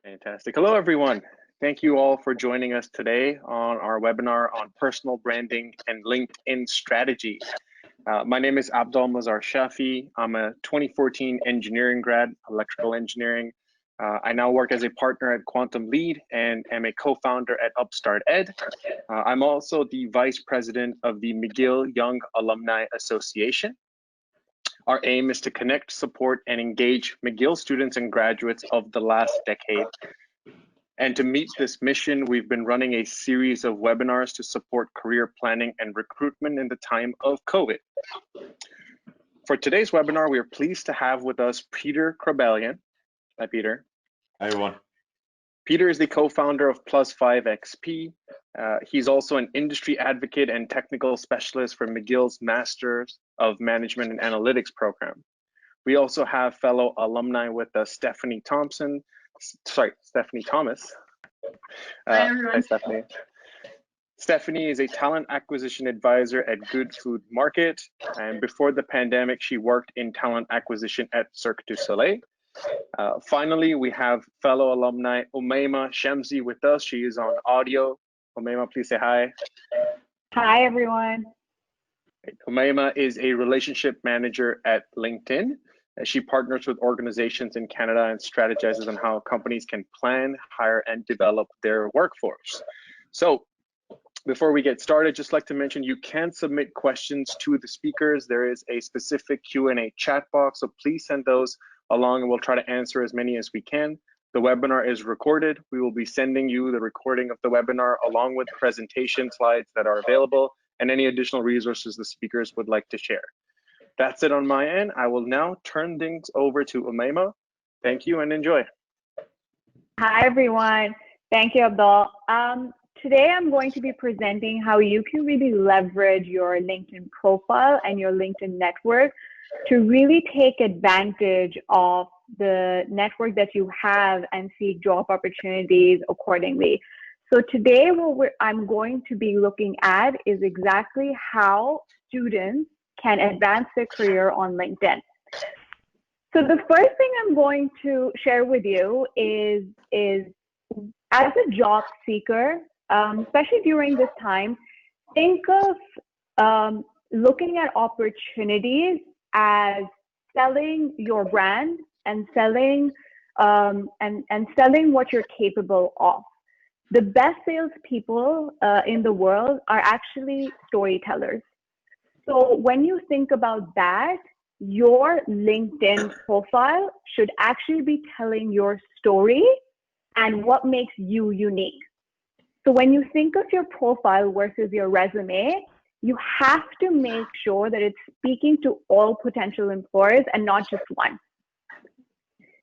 Fantastic. Hello, everyone. Thank you all for joining us today on our webinar on personal branding and LinkedIn strategy. My name is Abdul Mazar Shafi. I'm a 2014 engineering grad, electrical engineering. I now work as a partner at Quantum Lead and am a co-founder at Upstart Ed. I'm also the vice president of the McGill Young Alumni Association. Our aim is to connect, support, and engage McGill students and graduates of the last decade. And to meet this mission, we've been running a series of webinars to support career planning and recruitment in the time of COVID. For today's webinar, we are pleased to have with us Peter Krabelian. Hi, Peter. Hi, everyone. Peter is the co-founder of Plus5XP. He's also an industry advocate and technical specialist for McGill's Masters of Management and Analytics program. We also have fellow alumni with us, Stephanie Thomas. Hi, Stephanie. Stephanie is a talent acquisition advisor at Good Food Market. And before the pandemic, she worked in talent acquisition at Cirque du Soleil. Finally, we have fellow alumni Umayma Shamsi with us. She is on audio. Umayma, please say hi. Hi, everyone. Umayma is a relationship manager at LinkedIn. She partners with organizations in Canada and strategizes on how companies can plan, hire, and develop their workforce. So before we get started, just like to mention, you can submit questions to the speakers. There is a specific Q&A chat box, so please send those along and we'll try to answer as many as we can. The webinar is recorded. We will be sending you the recording of the webinar along with presentation slides that are available and any additional resources the speakers would like to share. That's it on my end. I will now turn things over to Umayma. Thank you and enjoy. Hi, everyone. Thank you, Abdul. Today, I'm going to be presenting how you can really leverage your LinkedIn profile and your LinkedIn network to really take advantage of the network that you have and seek job opportunities accordingly. So today, what I'm going to be looking at is exactly how students can advance their career on LinkedIn. So the first thing I'm going to share with you is as a job seeker, especially during this time, think of looking at opportunities as selling your brand and selling selling what you're capable of. The best salespeople in the world are actually storytellers. So when you think about that, your LinkedIn profile should actually be telling your story and what makes you unique. So when you think of your profile versus your resume, you have to make sure that it's speaking to all potential employers and not just one.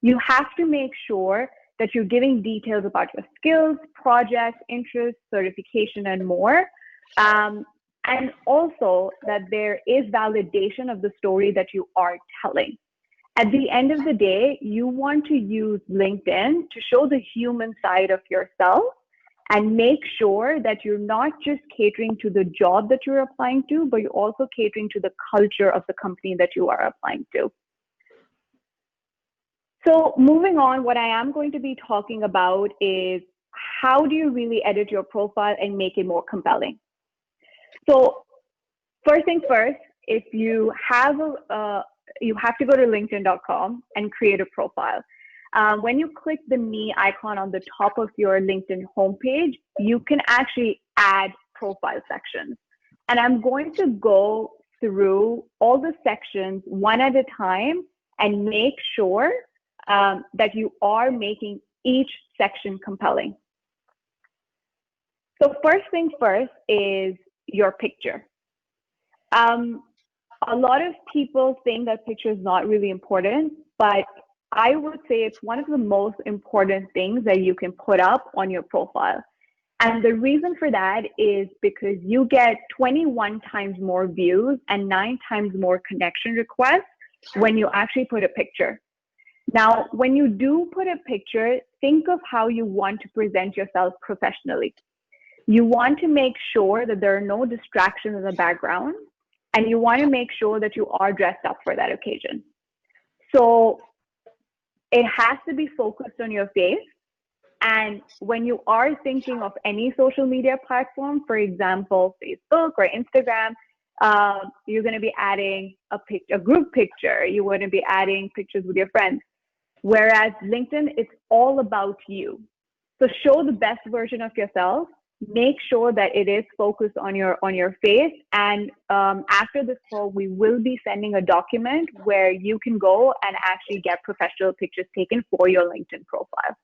You have to make sure that you're giving details about your skills, projects, interests, certification, and more. And also that there is validation of the story that you are telling. At the end of the day, you want to use LinkedIn to show the human side of yourself and make sure that you're not just catering to the job that you're applying to, but you're also catering to the culture of the company that you are applying to. So moving on, what I am going to be talking about is how do you really edit your profile and make it more compelling? So first things first, if you have you have to go to linkedin.com and create a profile. When you click the me icon on the top of your LinkedIn homepage, you can actually add profile sections. And I'm going to go through all the sections one at a time and make sure that you are making each section compelling. So first things first is your picture. A lot of people think that picture is not really important, but I would say it's one of the most important things that you can put up on your profile. And the reason for that is because you get 21 times more views and 9 times more connection requests when you actually put a picture. Now, when you do put a picture, think of how you want to present yourself professionally. You want to make sure that there are no distractions in the background, and you want to make sure that you are dressed up for that occasion. So it has to be focused on your face. And when you are thinking of any social media platform, for example, Facebook or Instagram, you're going to be adding a group picture. You want to be adding pictures with your friends. Whereas LinkedIn, it's all about you. So show the best version of yourself. Make sure that it is focused on your face. And after this call, we will be sending a document where you can go and actually get professional pictures taken for your LinkedIn profile.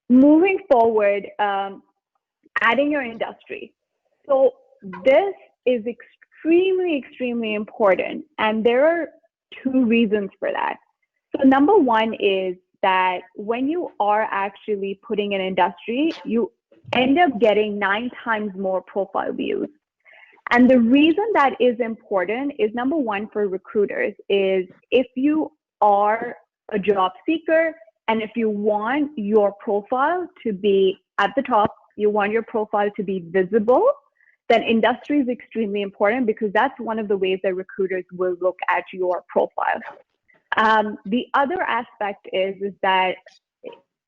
Moving forward, adding your industry. So this is extremely, extremely important. And there are two reasons for that. So number one is that when you are actually putting an industry, you end up getting 9 times more profile views. And the reason that is important is, number one, for recruiters, is if you are a job seeker and if you want your profile to be at the top, you want your profile to be visible, then industry is extremely important, because that's one of the ways that recruiters will look at your profile. The other aspect is that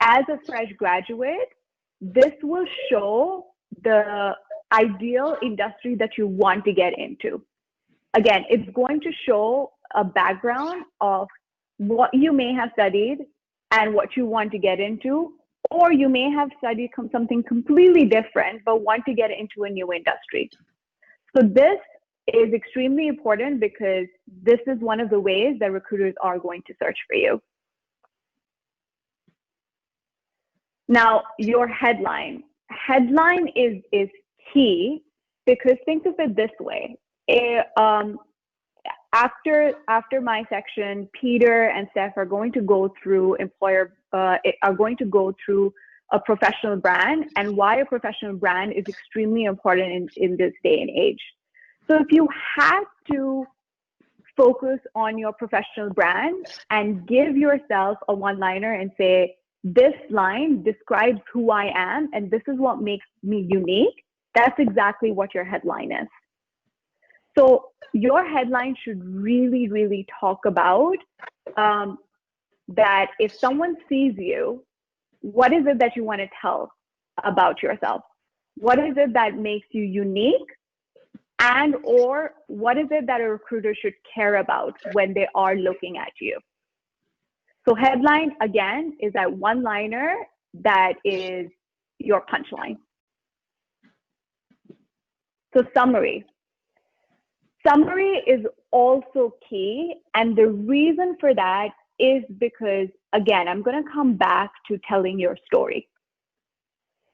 as a fresh graduate, this will show the ideal industry that you want to get into. Again, it's going to show a background of what you may have studied and what you want to get into, or you may have studied something completely different but want to get into a new industry. So this is extremely important, because this is one of the ways that recruiters are going to search for you. Now, your headline. Headline is key, because think of it this way. After my section, Peter and Steph are going to go through a professional brand, and why a professional brand is extremely important in this day and age. So if you had to focus on your professional brand and give yourself a one-liner and say, this line describes who I am and this is what makes me unique, that's exactly what your headline is. So your headline should really, really talk about that if someone sees you, what is it that you want to tell about yourself? What is it that makes you unique? And or what is it that a recruiter should care about when they are looking at you? So headline, again, is that one-liner that is your punchline. So summary. Summary is also key. And the reason for that is because, again, I'm going to come back to telling your story.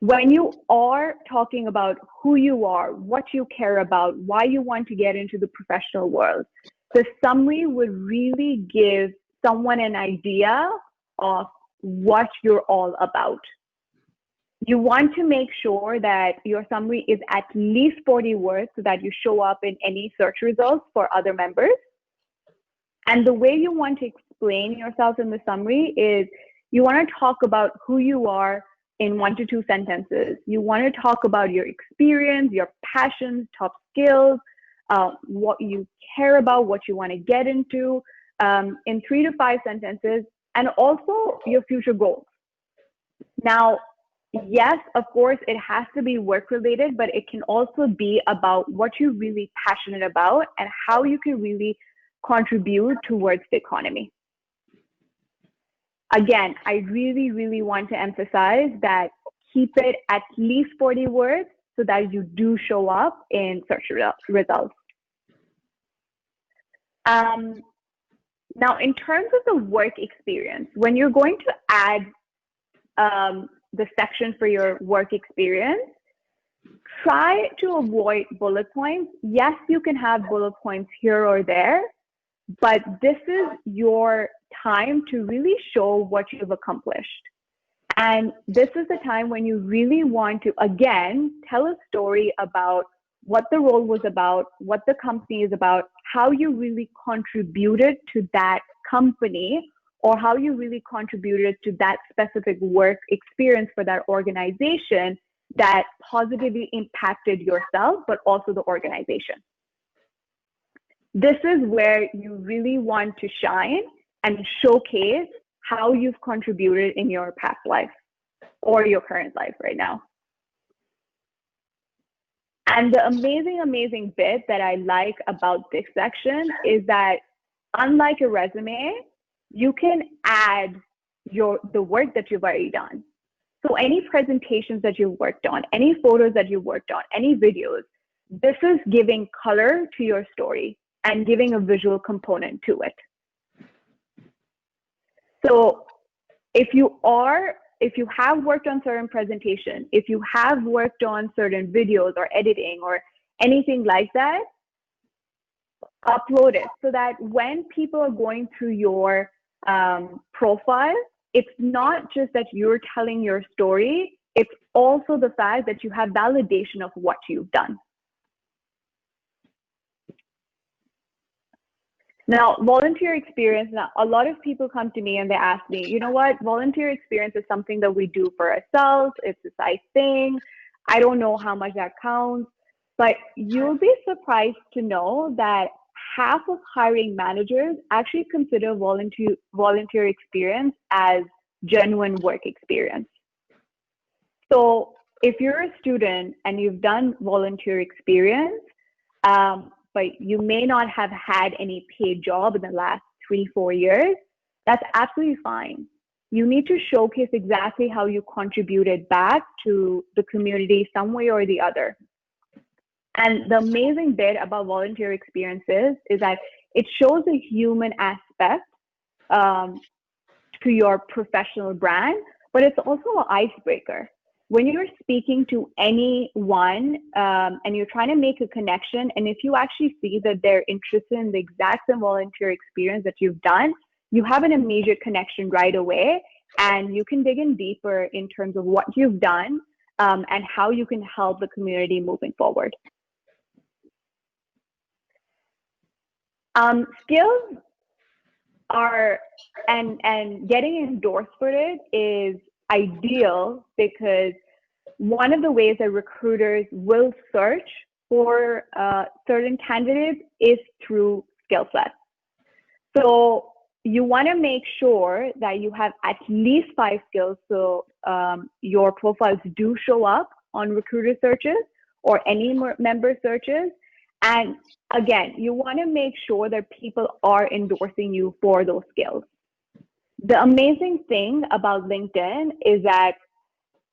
When you are talking about who you are, what you care about, why you want to get into the professional world, the summary would really give someone an idea of what you're all about. You want to make sure that your summary is at least 40 words so that you show up in any search results for other members. And the way you want to explain yourself in the summary is you want to talk about who you are in 1 to 2 sentences. You want to talk about your experience, your passions, top skills, what you care about, what you want to get into, in 3 to 5 sentences, and also your future goals. Now, yes, of course, it has to be work related, but it can also be about what you're really passionate about and how you can really contribute towards the economy. Again, I really, really want to emphasize that keep it at least 40 words so that you do show up in search results. Now, in terms of the work experience, when you're going to add the section for your work experience, try to avoid bullet points. Yes, you can have bullet points here or there, but this is your time to really show what you've accomplished. And this is the time when you really want to, again, tell a story about what the role was about, what the company is about, how you really contributed to that company, or how you really contributed to that specific work experience for that organization that positively impacted yourself, but also the organization. This is where you really want to shine and showcase how you've contributed in your past life or your current life right now. And the amazing bit that I like about this section is that unlike a resume, you can add the work that you've already done. So any presentations that you've worked on, any photos that you've worked on, any videos, this is giving color to your story and giving a visual component to it. So if you have worked on certain presentations, if you have worked on certain videos or editing or anything like that, upload it so that when people are going through your profile, it's not just that you're telling your story, it's also the fact that you have validation of what you've done. Now, volunteer experience, now a lot of people come to me and they ask me, you know what, volunteer experience is something that we do for ourselves. It's a side thing. I don't know how much that counts, but you'll be surprised to know that half of hiring managers actually consider volunteer experience as genuine work experience. So if you're a student and you've done volunteer experience, but you may not have had any paid job in the last 3-4 years, that's absolutely fine. You need to showcase exactly how you contributed back to the community some way or the other. And the amazing bit about volunteer experiences is that it shows a human aspect to your professional brand, but it's also an icebreaker. When you're speaking to anyone and you're trying to make a connection, and if you actually see that they're interested in the exact same volunteer experience that you've done, you have an immediate connection right away, and you can dig in deeper in terms of what you've done and how you can help the community moving forward. Skills are, and getting endorsed for it is ideal because one of the ways that recruiters will search for certain candidates is through skill set. So you want to make sure that you have at least 5 skills so your profiles do show up on recruiter searches or any member searches. And again, you want to make sure that people are endorsing you for those skills. The amazing thing about LinkedIn is that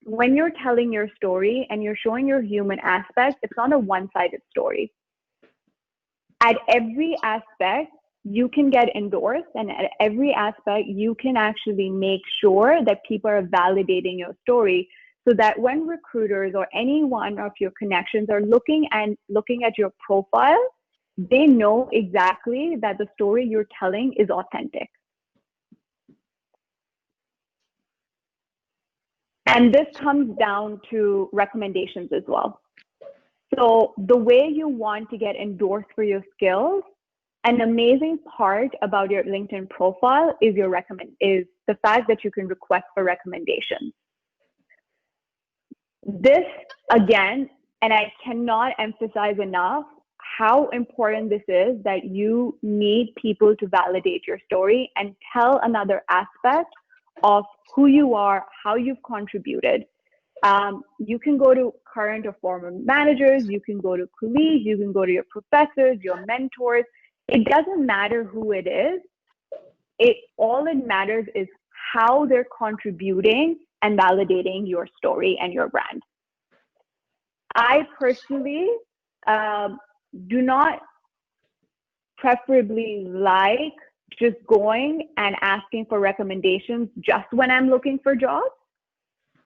when you're telling your story and you're showing your human aspect, it's not a one-sided story. At every aspect, you can get endorsed, and at every aspect, you can actually make sure that people are validating your story so that when recruiters or any one of your connections are looking at your profile, they know exactly that the story you're telling is authentic. And this comes down to recommendations as well. So the way you want to get endorsed for your skills, an amazing part about your LinkedIn profile is the fact that you can request for recommendations. This, again, and I cannot emphasize enough how important this is, that you need people to validate your story and tell another aspect of who you are, how you've contributed. You can go to current or former managers, you can go to colleagues, you can go to your professors, your mentors. It doesn't matter who it is. All it matters is how they're contributing and validating your story and your brand. I personally do not preferably like just going and asking for recommendations just when I'm looking for jobs.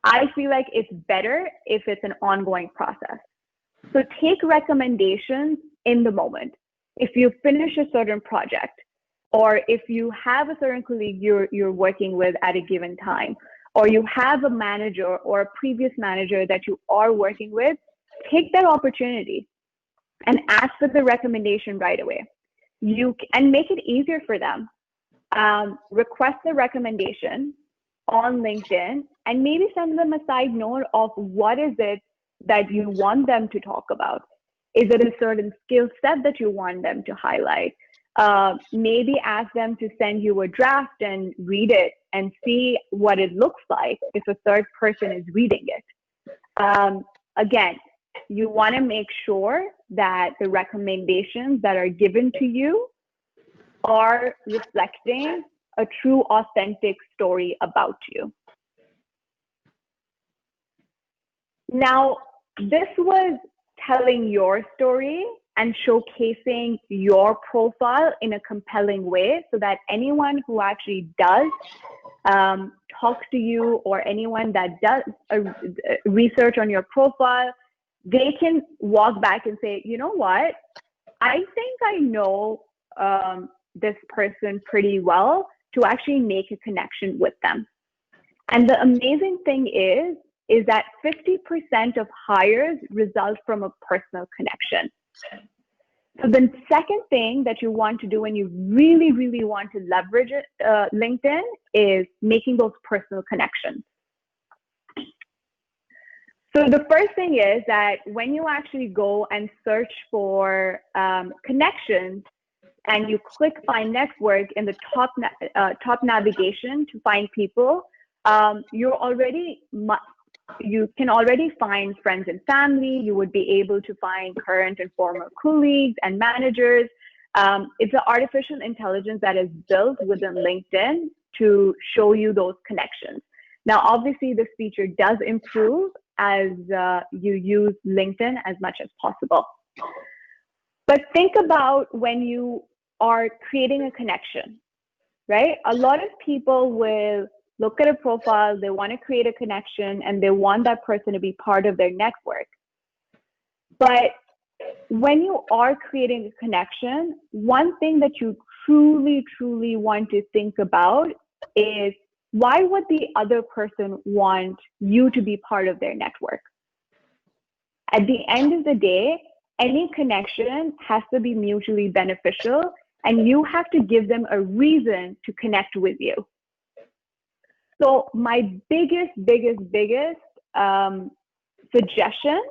I feel like it's better if it's an ongoing process. So take recommendations in the moment. If you finish a certain project, or if you have a certain colleague you're working with at a given time, or you have a manager or a previous manager that you are working with, take that opportunity and ask for the recommendation right away. And make it easier for them. Request the recommendation on LinkedIn and maybe send them a side note of what is it that you want them to talk about. Is it a certain skill set that you want them to highlight? Maybe ask them to send you a draft and read it and see what it looks like if a third person is reading it. Again, you want to make sure that the recommendations that are given to you are reflecting a true, authentic story about you. Now, this was telling your story and showcasing your profile in a compelling way so that anyone who actually does talk to you, or anyone that does research on your profile, they can walk back and say, you know what, I think I know this person pretty well, to actually make a connection with them. And the amazing thing is that 50% of hires result from a personal connection. So the second thing that you want to do when you really, really want to leverage LinkedIn is making those personal connections. So the first thing is that when you actually go and search for connections, and you click Find Network in the top navigation to find people, you can already find friends and family. You would be able to find current and former colleagues and managers. It's an artificial intelligence that is built within LinkedIn to show you those connections. Now, obviously, this feature does improve as you use LinkedIn as much as possible. But think about when you are creating a connection, right? A lot of people will look at a profile, they want to create a connection, and they want that person to be part of their network. But when you are creating a connection, one thing that you truly, truly want to think about is, why would the other person want you to be part of their network? At the end of the day, any connection has to be mutually beneficial, and you have to give them a reason to connect with you. So my biggest suggestion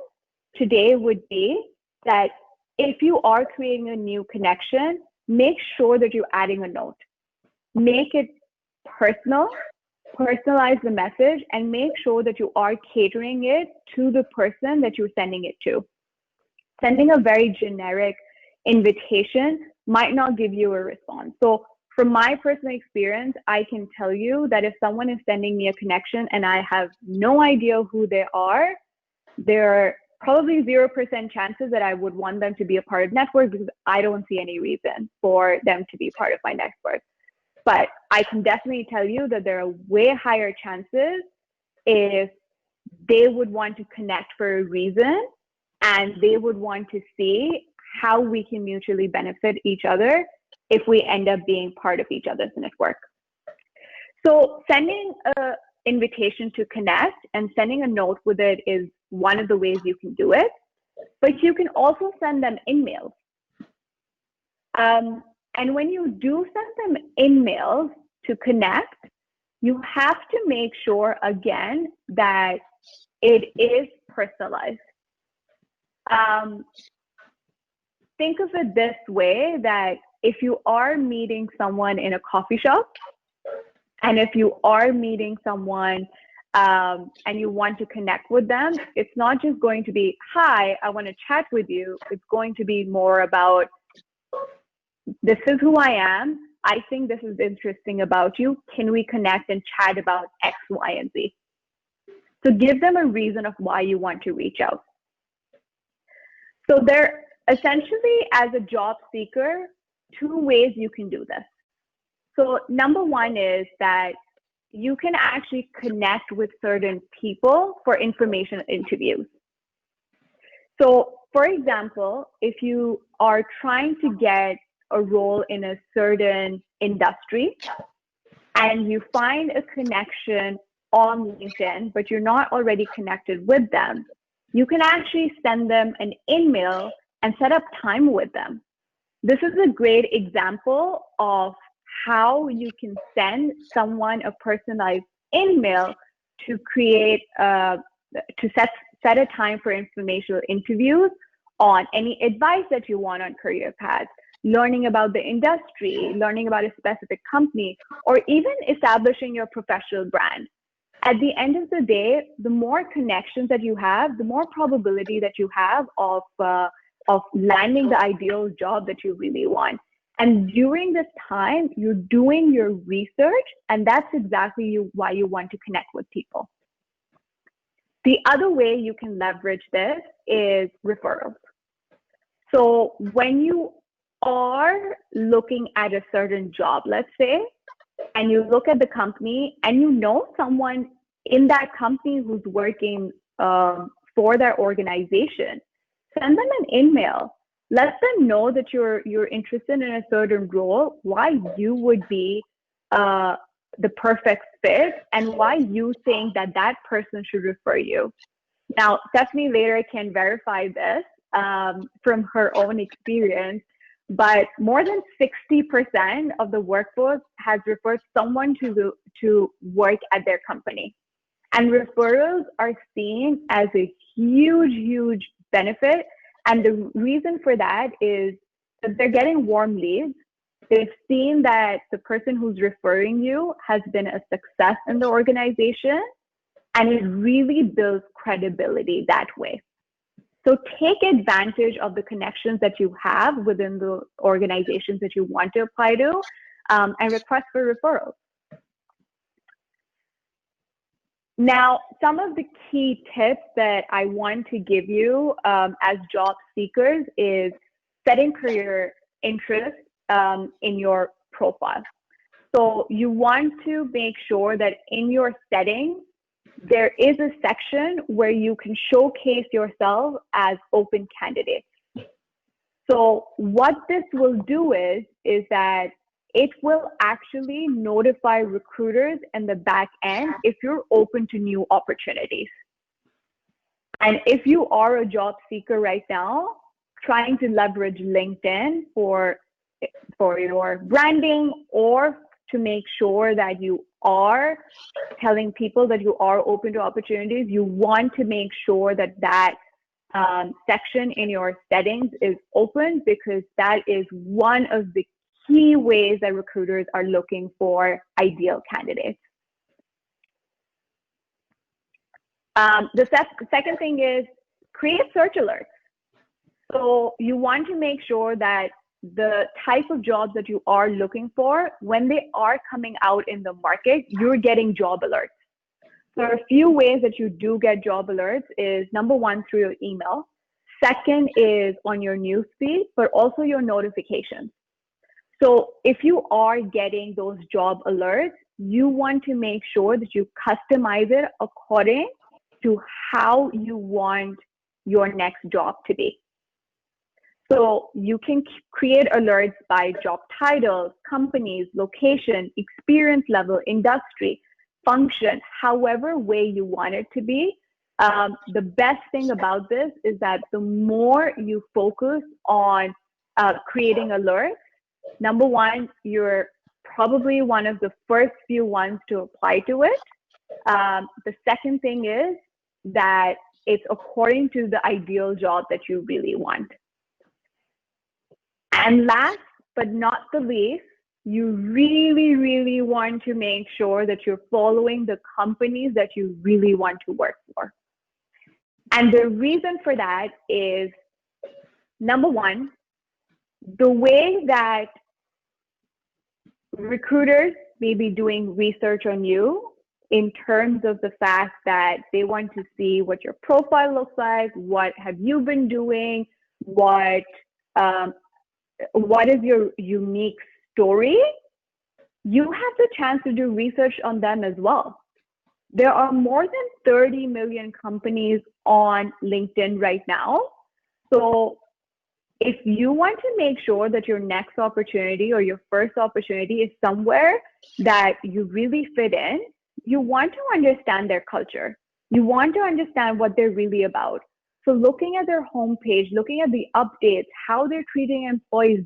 today would be that if you are creating a new connection, make sure that you're adding a note. Make it personal, personalize the message, and make sure that you are catering it to the person that you're sending it to. Sending a very generic invitation might not give you a response. So from my personal experience, I can tell you that if someone is sending me a connection and I have no idea who they are, there are probably 0% chances that I would want them to be a part of network, because I don't see any reason for them to be part of my network. But I can definitely tell you that there are way higher chances if they would want to connect for a reason, and they would want to see how we can mutually benefit each other if we end up being part of each other's network. So sending an invitation to connect and sending a note with it is one of the ways you can do it, but you can also send them emails. And when you do send them emails to connect, you have to make sure, again, that it is personalized. Think of it this way, that if you are meeting someone in a coffee shop, and if you are meeting someone and you want to connect with them, it's not just going to be, hi, I want to chat with you. It's going to be more about, this is who I am. I think this is interesting about you. Can we connect and chat about X, Y, and Z? So give them a reason of why you want to reach out. So there, essentially, as a job seeker, 2 ways you can do this. So number one is that you can actually connect with certain people for information interviews. So for example, if you are trying to get a role in a certain industry and you find a connection on LinkedIn, but you're not already connected with them, you can actually send them an email and set up time with them. This is a great example of how you can send someone a personalized email to create, to set a time for informational interviews on any advice that you want on career paths, learning about the industry, learning about a specific company, or even establishing your professional brand. At the end of the day, the more connections that you have, the more probability that you have of landing the ideal job that you really want. And during this time, you're doing your research, and that's exactly why you want to connect with people. The other way you can leverage this is referrals. So when you are looking at a certain job, let's say, and you look at the company and you know someone in that company who's working for their organization, send them an email. Let them know that you're interested in a certain role, why you would be the perfect fit, and why you think that that person should refer you. Now, Stephanie later can verify this from her own experience, but more than 60% of the workforce has referred someone to work at their company. And referrals are seen as a huge, huge benefit. And the reason for that is that they're getting warm leads. They've seen that the person who's referring you has been a success in the organization, and it really builds credibility that way. So take advantage of the connections that you have within the organizations that you want to apply to, and request for referrals. Now, some of the key tips that I want to give you as job seekers is setting career interest in your profile. So you want to make sure that in your settings, there is a section where you can showcase yourself as open candidates. So what this will do is that it will actually notify recruiters in the back end if you're open to new opportunities. And if you are a job seeker right now, trying to leverage LinkedIn for your branding, or to make sure that you are telling people that you are open to opportunities, you want to make sure that that section in your settings is open, because that is one of the key ways that recruiters are looking for ideal candidates. The second thing is create search alerts. So you want to make sure that the type of jobs that you are looking for, when they are coming out in the market, you're getting job alerts. So a few ways that you do get job alerts is, number one, through your email. Second is on your newsfeed, but also your notifications. So if you are getting those job alerts, you want to make sure that you customize it according to how you want your next job to be. So you can create alerts by job titles, companies, location, experience level, industry, function, however way you want it to be. The best thing about this is that the more you focus on creating alerts, number one, you're probably one of the first few ones to apply to it. The second thing is that it's according to the ideal job that you really want. And last but not the least, you really, really want to make sure that you're following the companies that you really want to work for. And the reason for that is, number one, the way that recruiters may be doing research on you in terms of the fact that they want to see what your profile looks like, what have you been doing, what is your unique story, you have the chance to do research on them as well. There are more than 30 million companies on LinkedIn right now. So if you want to make sure that your next opportunity or your first opportunity is somewhere that you really fit in, you want to understand their culture. You want to understand what they're really about. So looking at their homepage, looking at the updates, how they're treating employees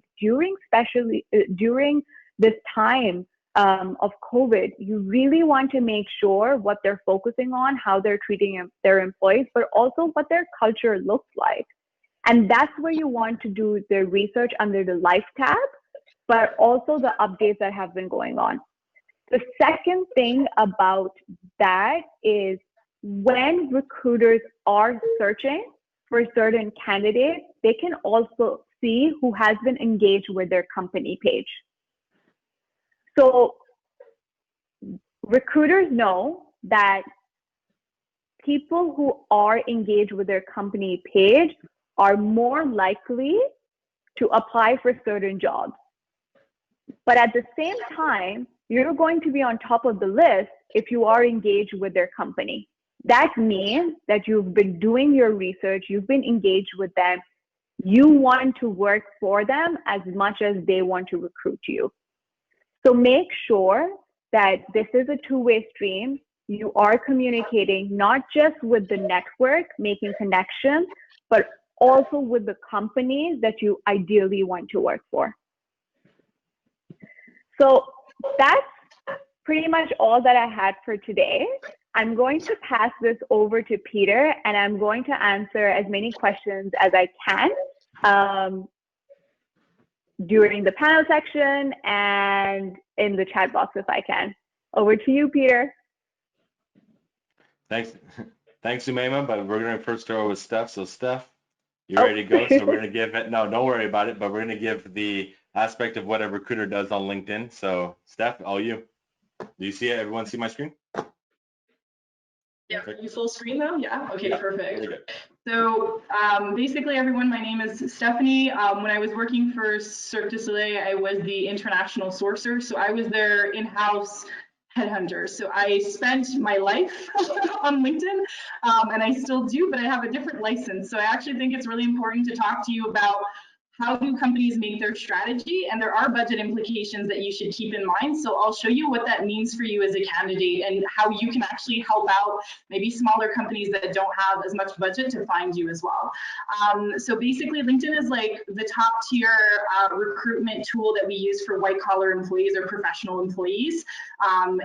especially during this time of COVID, you really want to make sure what they're focusing on, how they're treating their employees, but also what their culture looks like. And that's where you want to do the research under the Life tab, but also the updates that have been going on. The second thing about that is when recruiters are searching for certain candidates, they can also see who has been engaged with their company page. So recruiters know that people who are engaged with their company page are more likely to apply for certain jobs. But at the same time, you're going to be on top of the list if you are engaged with their company. That means that you've been doing your research, you've been engaged with them, you want to work for them as much as they want to recruit you. So make sure that this is a two-way stream. You are communicating not just with the network, making connections, but also with the companies that you ideally want to work for. So that's pretty much all that I had for today. I'm going to pass this over to Peter, and I'm going to answer as many questions as I can during the panel section and in the chat box if I can. Over to you, Peter. Thanks, Umaima, but we're going to first start with Steph. So Steph, you ready to go? So we're going to give it, no, don't worry about it, but we're going to give the aspect of what a recruiter does on LinkedIn. So Steph, all you. Do you see it? Everyone see my screen? Yeah, are you full screen though? Yeah, okay, yeah, perfect. Really good. So basically everyone, my name is Stephanie. When I was working for Cirque du Soleil, I was the international sourcer. So I was their in-house headhunter. So I spent my life on LinkedIn and I still do, but I have a different license. So I actually think it's really important to talk to you about how do companies make their strategy, and there are budget implications that you should keep in mind. So I'll show you what that means for you as a candidate and how you can actually help out maybe smaller companies that don't have as much budget to find you as well. So basically LinkedIn is like the top tier recruitment tool that we use for white collar employees or professional employees.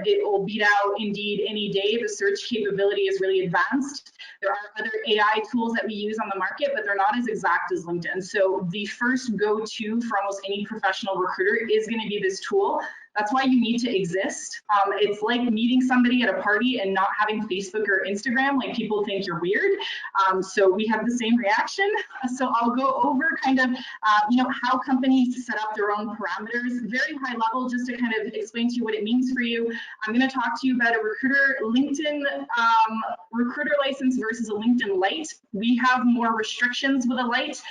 It will beat out Indeed any day. The search capability is really advanced. There are other AI tools that we use on the market, but they're not as exact as LinkedIn. So the first go-to for almost any professional recruiter is going to be this tool. That's why you need to exist. It's like meeting somebody at a party and not having Facebook or Instagram, like people think you're weird. So we have the same reaction. So I'll go over kind of, how companies set up their own parameters, very high level, just to kind of explain to you what it means for you. I'm going to talk to you about a LinkedIn recruiter license versus a LinkedIn Lite. We have more restrictions with a Lite,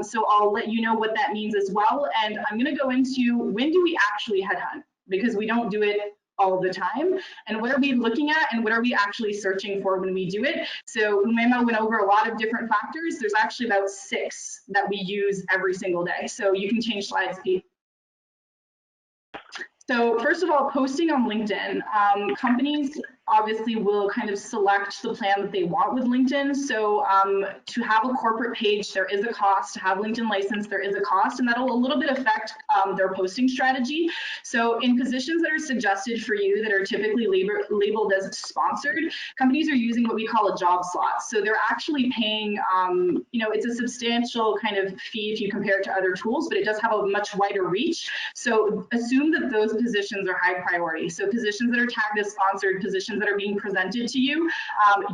so I'll let you know what that means as well. And I'm going to go into when do we actually headhunt, because we don't do it all the time, and what are we looking at and what are we actually searching for when we do it. So Umaima went over a lot of different factors. There's actually about 6 that we use every single day. So you can change slides, Pete. So first of all, posting on LinkedIn. Companies obviously will kind of select the plan that they want with LinkedIn. So to have a corporate page, there is a cost. To have LinkedIn license, there is a cost, and that'll a little bit affect their posting strategy. So in positions that are suggested for you that are typically labeled as sponsored, companies are using what we call a job slot. So they're actually paying, it's a substantial kind of fee if you compare it to other tools, but it does have a much wider reach. So assume that those positions are high priority. So positions that are tagged as sponsored, positions that are being presented to you,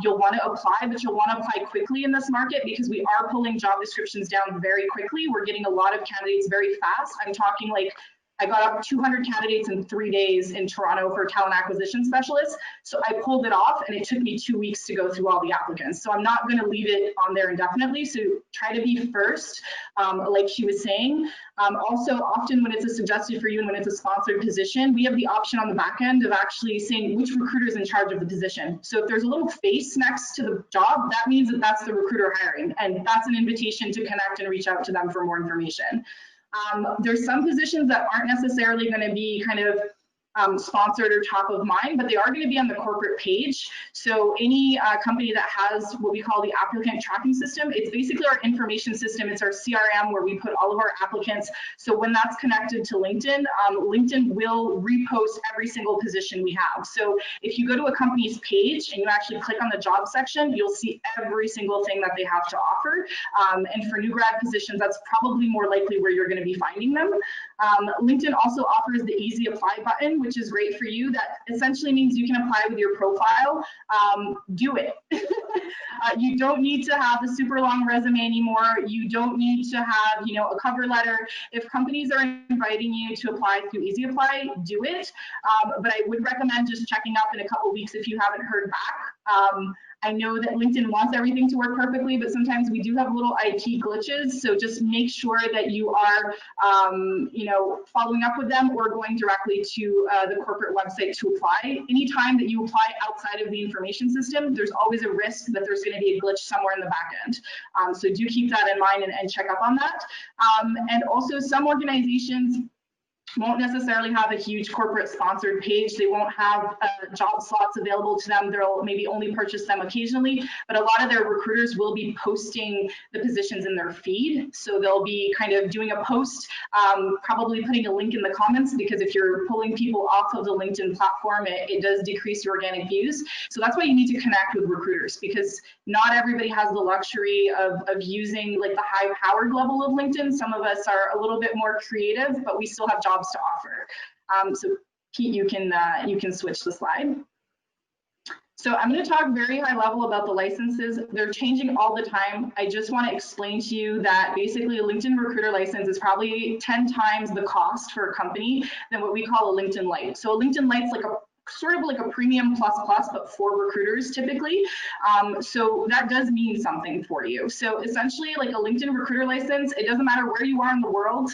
you'll want to apply, but you'll want to apply quickly in this market because we are pulling job descriptions down very quickly. We're getting a lot of candidates very fast. I'm talking like I got up 200 candidates in 3 days in Toronto for talent acquisition specialists. So I pulled it off and it took me 2 weeks to go through all the applicants. So I'm not going to leave it on there indefinitely. So try to be first, like she was saying. Also, often when it's a suggested for you and when it's a sponsored position, we have the option on the back end of actually saying which recruiter is in charge of the position. So if there's a little face next to the job, that means that that's the recruiter hiring. And that's an invitation to connect and reach out to them for more information. There's some positions that aren't necessarily going to be kind of sponsored or top of mind, but they are going to be on the corporate page. So any company that has what we call the applicant tracking system, it's basically our information system. It's our CRM where we put all of our applicants. So when that's connected to LinkedIn, LinkedIn will repost every single position we have. So if you go to a company's page and you actually click on the job section, you'll see every single thing that they have to offer. And for new grad positions, that's probably more likely where you're going to be finding them. LinkedIn also offers the easy apply button, which is great for you. That essentially means you can apply with your profile. Do it. You don't need to have a super long resume anymore. You don't need to have, you know, a cover letter. If companies are inviting you to apply through Easy Apply, do it. But I would recommend just checking up in a couple weeks if you haven't heard back. I know that LinkedIn wants everything to work perfectly, but sometimes we do have little IT glitches. So just make sure that you are, you know, following up with them or going directly to the corporate website to apply. Anytime that you apply outside of the information system, there's always a risk that there's going to be a glitch somewhere in the back end. So do keep that in mind and check up on that. And also some organizations won't necessarily have a huge corporate sponsored page. They won't have job slots available to them. They'll maybe only purchase them occasionally, but a lot of their recruiters will be posting the positions in their feed. So they'll be kind of doing a post, probably putting a link in the comments, because if you're pulling people off of the LinkedIn platform, it does decrease your organic views. So that's why you need to connect with recruiters, because not everybody has the luxury of using like the high powered level of LinkedIn. Some of us are a little bit more creative, but we still have jobs to offer. So Pete, you can switch the slide. So I'm going to talk very high level about the licenses. They're changing all the time. I just want to explain to you that basically a LinkedIn recruiter license is probably 10 times the cost for a company than what we call a LinkedIn Lite. So a LinkedIn Lite's like a sort of like a premium plus, but for recruiters typically. So that does mean something for you. So essentially like a LinkedIn recruiter license, it doesn't matter where you are in the world.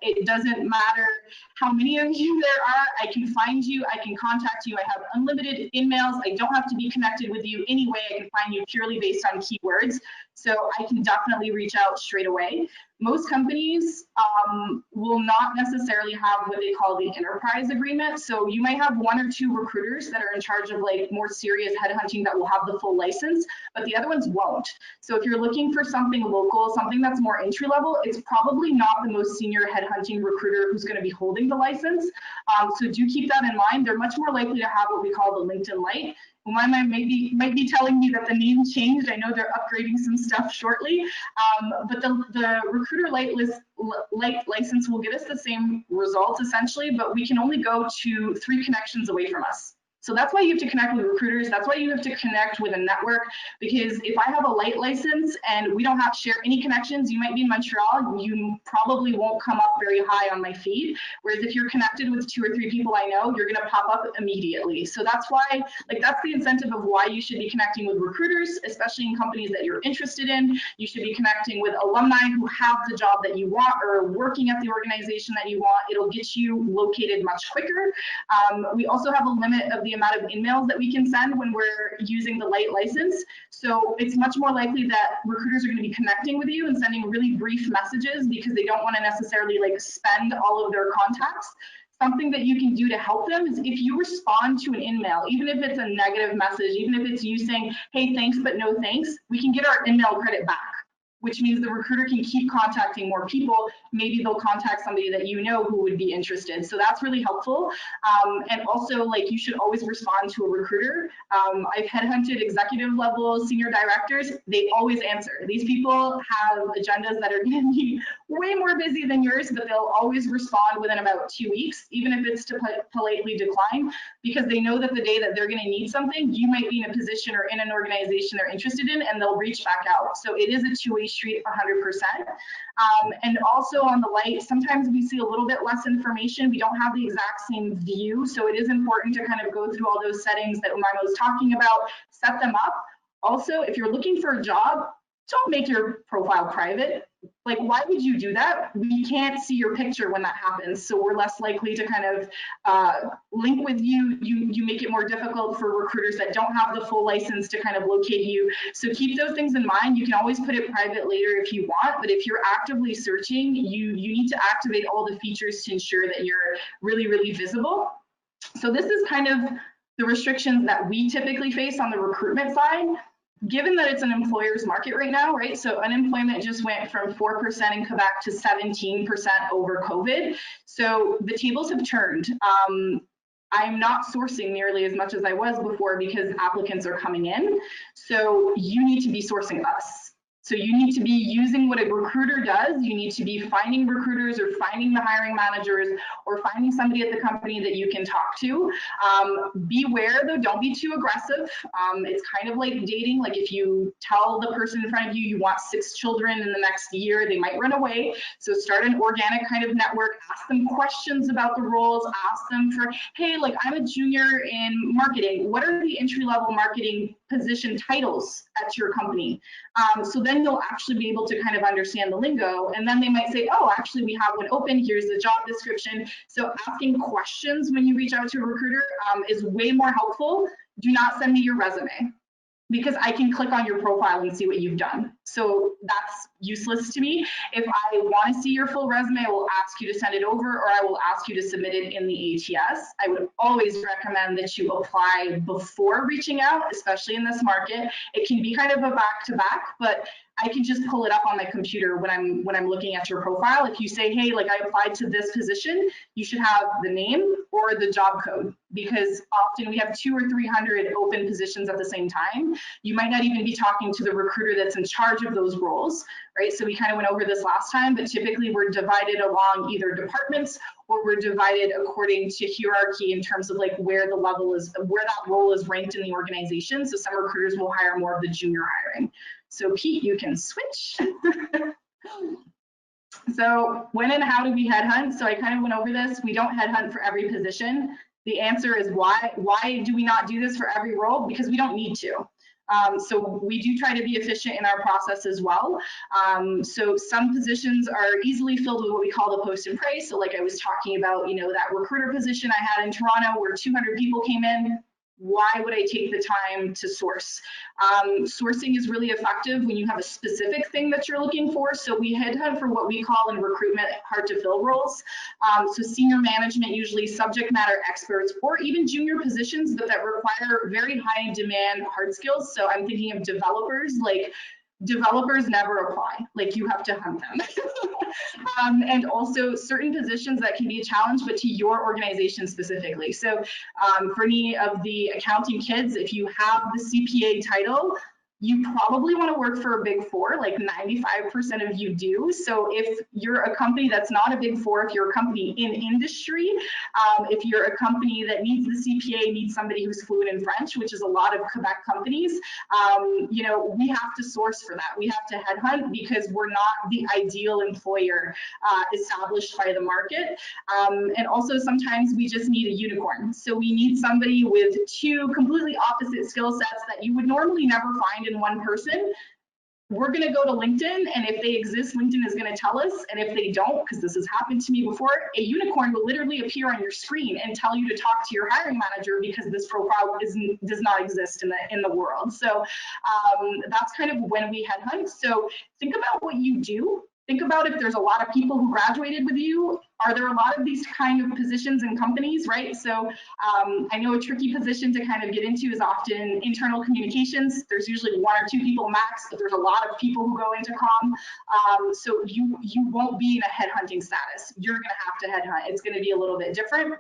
It doesn't matter how many of you there are. I can find you, I can contact you. I have unlimited emails. I don't have to be connected with you anyway. I can find you purely based on keywords. So I can definitely reach out straight away. Most companies will not necessarily have what they call the enterprise agreement. So you might have one or two recruiters that are in charge of like more serious headhunting that will have the full license, but the other ones won't. So if you're looking for something local, something that's more entry level, it's probably not the most senior headhunting recruiter who's going to be holding the license. So do keep that in mind. They're much more likely to have what we call the LinkedIn Lite. One might be telling me that the name changed. I know they're upgrading some stuff shortly, but the recruiter Lite license will get us the same results essentially, but we can only go to 3 connections away from us. So that's why you have to connect with recruiters. That's why you have to connect with a network, because if I have a Lite license and we don't have to share any connections, you might be in Montreal, you probably won't come up very high on my feed. Whereas if you're connected with 2 or 3 people I know, you're gonna pop up immediately. So that's why, like, that's the incentive of why you should be connecting with recruiters, especially in companies that you're interested in. You should be connecting with alumni who have the job that you want or working at the organization that you want. It'll get you located much quicker. We also have a limit of the amount of emails that we can send when we're using the Lite license. So it's much more likely that recruiters are going to be connecting with you and sending really brief messages because they don't want to necessarily like spend all of their contacts. Something that you can do to help them is if you respond to an email, even if it's a negative message, even if it's you saying, hey, thanks, but no thanks, we can get our email credit back, which means the recruiter can keep contacting more people. Maybe they'll contact somebody that you know who would be interested. So that's really helpful. And also, like, you should always respond to a recruiter. I've headhunted executive level senior directors. They always answer. These people have agendas that are going to be way more busy than yours, but they'll always respond within about 2 weeks, even if it's to politely decline, because they know that the day that they're going to need something, you might be in a position or in an organization they're interested in, and they'll reach back out. So it is a two-way street 100%. And also on the Lite, sometimes we see a little bit less information. We don't have the exact same view. So it is important to kind of go through all those settings that Umaima was talking about, set them up. Also, if you're looking for a job, don't make your profile private. Like, why would you do that? We can't see your picture when that happens. So we're less likely to kind of link with you. You make it more difficult for recruiters that don't have the full license to kind of locate you. So keep those things in mind. You can always put it private later if you want, but if you're actively searching, you need to activate all the features to ensure that you're really, really visible. So this is kind of the restrictions that we typically face on the recruitment side, given that it's an employer's market right now, right? So unemployment just went from 4% in Quebec to 17% over COVID. So the tables have turned. I'm not sourcing nearly as much as I was before because applicants are coming in. So you need to be sourcing us. So you need to be using what a recruiter does. You need to be finding recruiters or finding the hiring managers or finding somebody at the company that you can talk to. Beware though, don't be too aggressive. It's kind of like dating. Like if you tell the person in front of you you want 6 children in the next year, they might run away. So start an organic kind of network, ask them questions about the roles, ask them for, hey, like I'm a junior in marketing. What are the entry-level marketing position titles at your company? So then you'll actually be able to kind of understand the lingo, and then they might say, oh, actually we have one open, here's the job description. So asking questions when you reach out to a recruiter is way more helpful. Do not send me your resume, because I can click on your profile and see what you've done. So that's useless to me. If I want to see your full resume, I will ask you to send it over, or I will ask you to submit it in the ATS. I would always recommend that you apply before reaching out, especially in this market. It can be kind of a back-to-back, but I can just pull it up on my computer when I'm looking at your profile. If you say, hey, like I applied to this position, you should have the name or the job code, because often we have 200 or 300 open positions at the same time. You might not even be talking to the recruiter that's in charge of those roles, right? So we kind of went over this last time, but typically we're divided along either departments or we're divided according to hierarchy in terms of like where the level is, where that role is ranked in the organization. So some recruiters will hire more of the junior hiring. So Pete, you can switch. So when and how do we headhunt? So I kind of went over this. We don't headhunt for every position. The answer is why. Why do we not do this for every role? Because we don't need to. So we do try to be efficient in our process as well. So some positions are easily filled with what we call the post and pray. So like I was talking about, you know, that recruiter position I had in Toronto where 200 people came in. Why would I take the time to source? Sourcing is really effective when you have a specific thing that you're looking for. So we headhunt for what we call in recruitment hard to fill roles. So senior management, usually subject matter experts, or even junior positions, but that require very high demand hard skills. So I'm thinking of developers, like developers never apply, like you have to hunt them. And also certain positions that can be a challenge, but to your organization specifically. So for any of the accounting kids, if you have the CPA title, you probably want to work for a Big Four, like 95% of you do. So if you're a company that's not a Big Four, if you're a company in industry, if you're a company that needs the CPA, needs somebody who's fluent in French, which is a lot of Quebec companies, you know, we have to source for that. We have to headhunt because we're not the ideal employer established by the market. And also sometimes we just need a unicorn. So we need somebody with 2 completely opposite skill sets that you would normally never find in one person. We're going to go to LinkedIn, and if they exist, LinkedIn is going to tell us. And if they don't, because this has happened to me before, a unicorn will literally appear on your screen and tell you to talk to your hiring manager because this profile does not exist in the world. So that's kind of when we headhunt. So think about what you do. Think about if there's a lot of people who graduated with you. Are there a lot of these kind of positions in companies, right? So I know a tricky position to kind of get into is often internal communications. There's usually 1 or 2 people max, but there's a lot of people who go into comm. So you won't be in a headhunting status. You're going to have to headhunt. It's going to be a little bit different.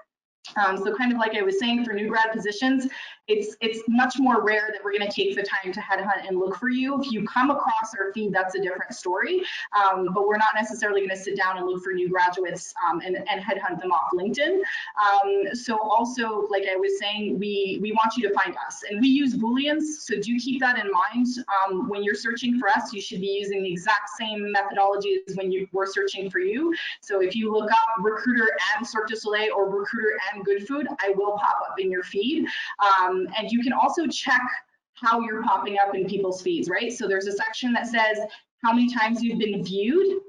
So kind of like I was saying, for new grad positions, it's much more rare that we're going to take the time to headhunt and look for you. If you come across our feed, that's a different story, but we're not necessarily going to sit down and look for new graduates and headhunt them off LinkedIn. So also, like I was saying, we want you to find us, and we use Booleans, so do keep that in mind. When you're searching for us, you should be using the exact same methodology as when we're searching for you. So if you look up recruiter and Cirque du Soleil or recruiter and Good Food, I will pop up in your feed. And you can also check how you're popping up in people's feeds, right? So there's a section that says how many times you've been viewed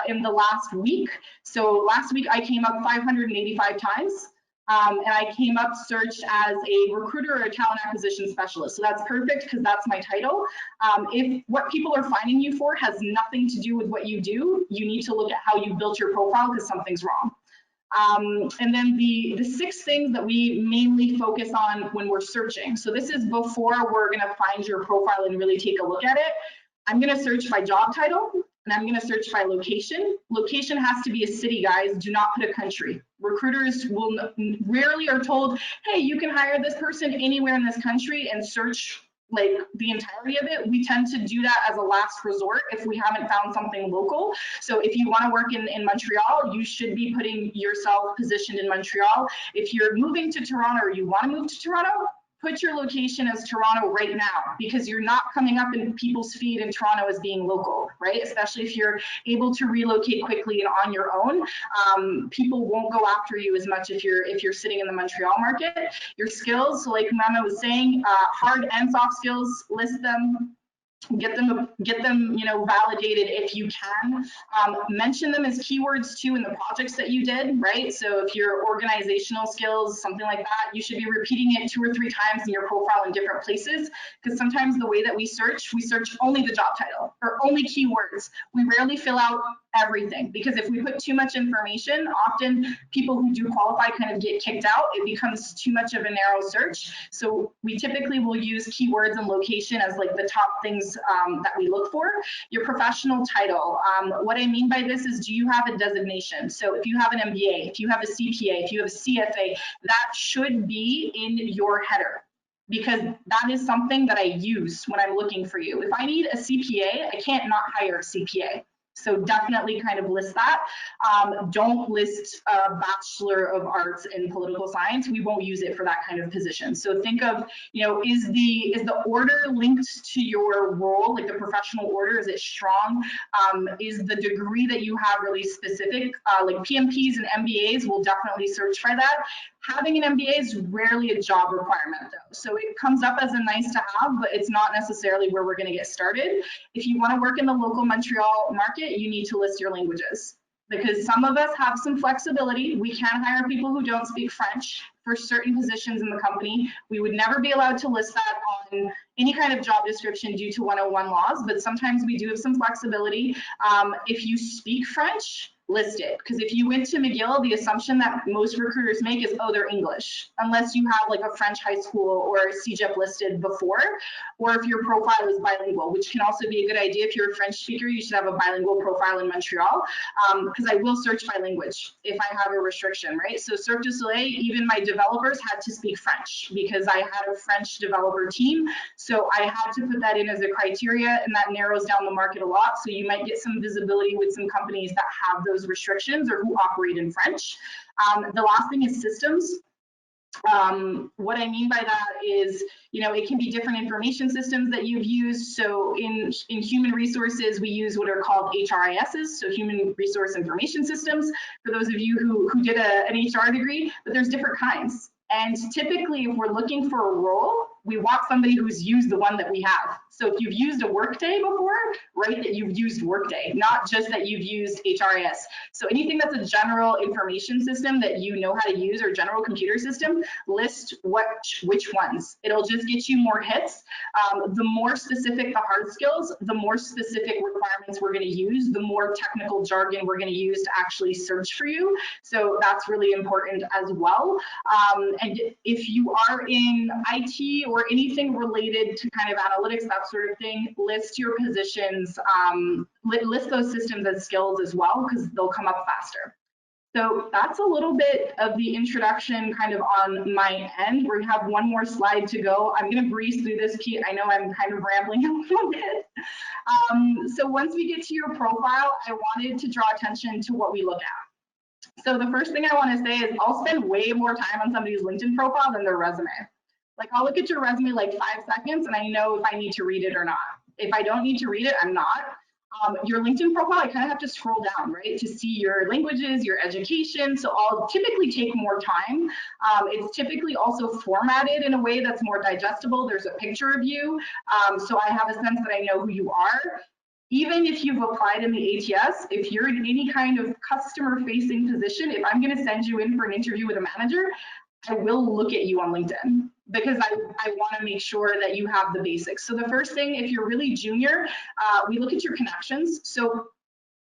in the last week. So last week I came up 585 times. And I came up searched as a recruiter or a talent acquisition specialist. So that's perfect because that's my title. If what people are finding you for has nothing to do with what you do, you need to look at how you built your profile because something's wrong. And then the 6 things that we mainly focus on when we're searching. So this is before we're going to find your profile and really take a look at it. I'm going to search by job title, and I'm going to search by location. Location has to be a city, guys. Do not put a country. Recruiters will rarely are told, hey, you can hire this person anywhere in this country and search like the entirety of it. We tend to do that as a last resort if we haven't found something local. So if you want to work in Montreal, you should be putting yourself positioned in Montreal. If you're moving to Toronto or you want to move to Toronto, put your location as Toronto right now, because you're not coming up in people's feed in Toronto as being local, right? Especially if you're able to relocate quickly and on your own. People won't go after you as much if you're sitting in the Montreal market. Your skills, so like Mama was saying, hard and soft skills, list them. Get them, validated if you can. Mention them as keywords too in the projects that you did, right? So if your organizational skills, something like that, you should be repeating it 2 or 3 times in your profile in different places, because sometimes the way that we search only the job title or only keywords. We rarely fill out everything, because if we put too much information, often people who do qualify kind of get kicked out. It becomes too much of a narrow search. So we typically will use keywords and location as like the top things that we look for. Your professional title. What I mean by this is, do you have a designation? So if you have an MBA, if you have a CPA, if you have a CFA, that should be in your header, because that is something that I use when I'm looking for you. If I need a CPA, I can't not hire a CPA. So definitely kind of list that. Don't list a Bachelor of Arts in Political Science. We won't use it for that kind of position. So think of, is the order linked to your role, like the professional order, is it strong? Is the degree that you have really specific? Like PMPs and MBAs will definitely search by that. Having an MBA is rarely a job requirement though. So it comes up as a nice to have, but it's not necessarily where we're going to get started. If you want to work in the local Montreal market, you need to list your languages, because some of us have some flexibility. We can hire people who don't speak French for certain positions in the company. We would never be allowed to list that on any kind of job description due to 101 laws, but sometimes we do have some flexibility. If you speak French, list it, because if you went to McGill, the assumption that most recruiters make is, oh, they're English, unless you have like a French high school or CEGEP listed before, or if your profile is bilingual, which can also be a good idea. If you're a French speaker, you should have a bilingual profile in Montreal, because I will search by language if I have a restriction, right? So Cirque du Soleil, even my developers had to speak French because I had a French developer team, so I had to put that in as a criteria, and that narrows down the market a lot. So you might get some visibility with some companies that have those restrictions or who operate in French. The last thing is systems. What I mean by that is, it can be different information systems that you've used. So in human resources, we use what are called HRISs, so human resource information systems, for those of you who did an HR degree, but there's different kinds. And typically, if we're looking for a role, we want somebody who's used the one that we have. So if you've used a Workday before, write that you've used Workday, not just that you've used HRIS. So anything that's a general information system that you know how to use, or general computer system, list which ones. It'll just get you more hits. The more specific the hard skills, the more specific requirements we're going to use, the more technical jargon we're going to use to actually search for you. So that's really important as well. And if you are in IT or anything related to kind of analytics, that sort of thing, list your positions, list those systems as skills as well, because they'll come up faster. So that's a little bit of the introduction kind of on my end. We have one more slide to go. I'm going to breeze through this, Pete. I know I'm kind of rambling a little bit. So once we get to your profile, I wanted to draw attention to what we look at. So the first thing I want to say is I'll spend way more time on somebody's LinkedIn profile than their resume. Like, I'll look at your resume like 5 seconds and I know if I need to read it or not. If I don't need to read it, I'm not. Your LinkedIn profile, I kind of have to scroll down, right, to see your languages, your education. So I'll typically take more time. It's typically also formatted in a way that's more digestible. There's a picture of you. So I have a sense that I know who you are. Even if you've applied in the ATS, if you're in any kind of customer-facing position, if I'm going to send you in for an interview with a manager, I will look at you on LinkedIn, because I want to make sure that you have the basics. So the first thing, if you're really junior, we look at your connections. So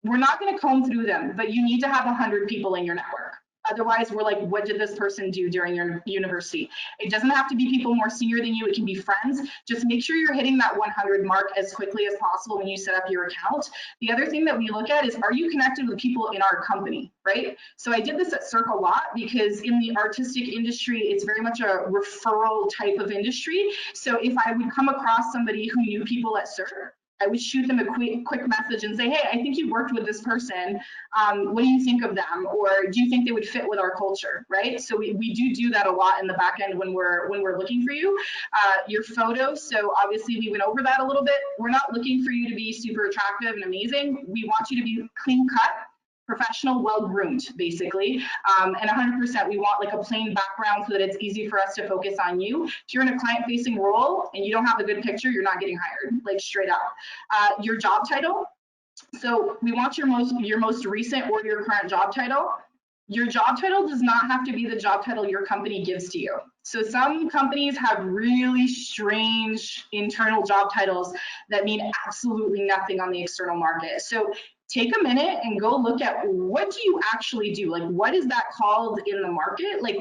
we're not going to comb through them, but you need to have 100 people in your network. Otherwise, we're like, what did this person do during your university? It doesn't have to be people more senior than you. It can be friends. Just make sure you're hitting that 100 mark as quickly as possible when you set up your account. The other thing that we look at is, are you connected with people in our company, right? So I did this at Cirque a lot because in the artistic industry, it's very much a referral type of industry. So if I would come across somebody who knew people at Cirque, I would shoot them a quick message and say, hey, I think you worked with this person. What do you think of them? Or do you think they would fit with our culture, right? So we do that a lot in the back end when we're looking for you. Your photos, so obviously we went over that a little bit. We're not looking for you to be super attractive and amazing. We want you to be clean cut, professional, well-groomed, basically. And 100%, we want like a plain background so that it's easy for us to focus on you. If you're in a client-facing role and you don't have a good picture, you're not getting hired, like straight up. Your job title. So we want your most recent or your current job title. Your job title does not have to be the job title your company gives to you. So some companies have really strange internal job titles that mean absolutely nothing on the external market. So take a minute and go look at, what do you actually do? Like, what is that called in the market? Like,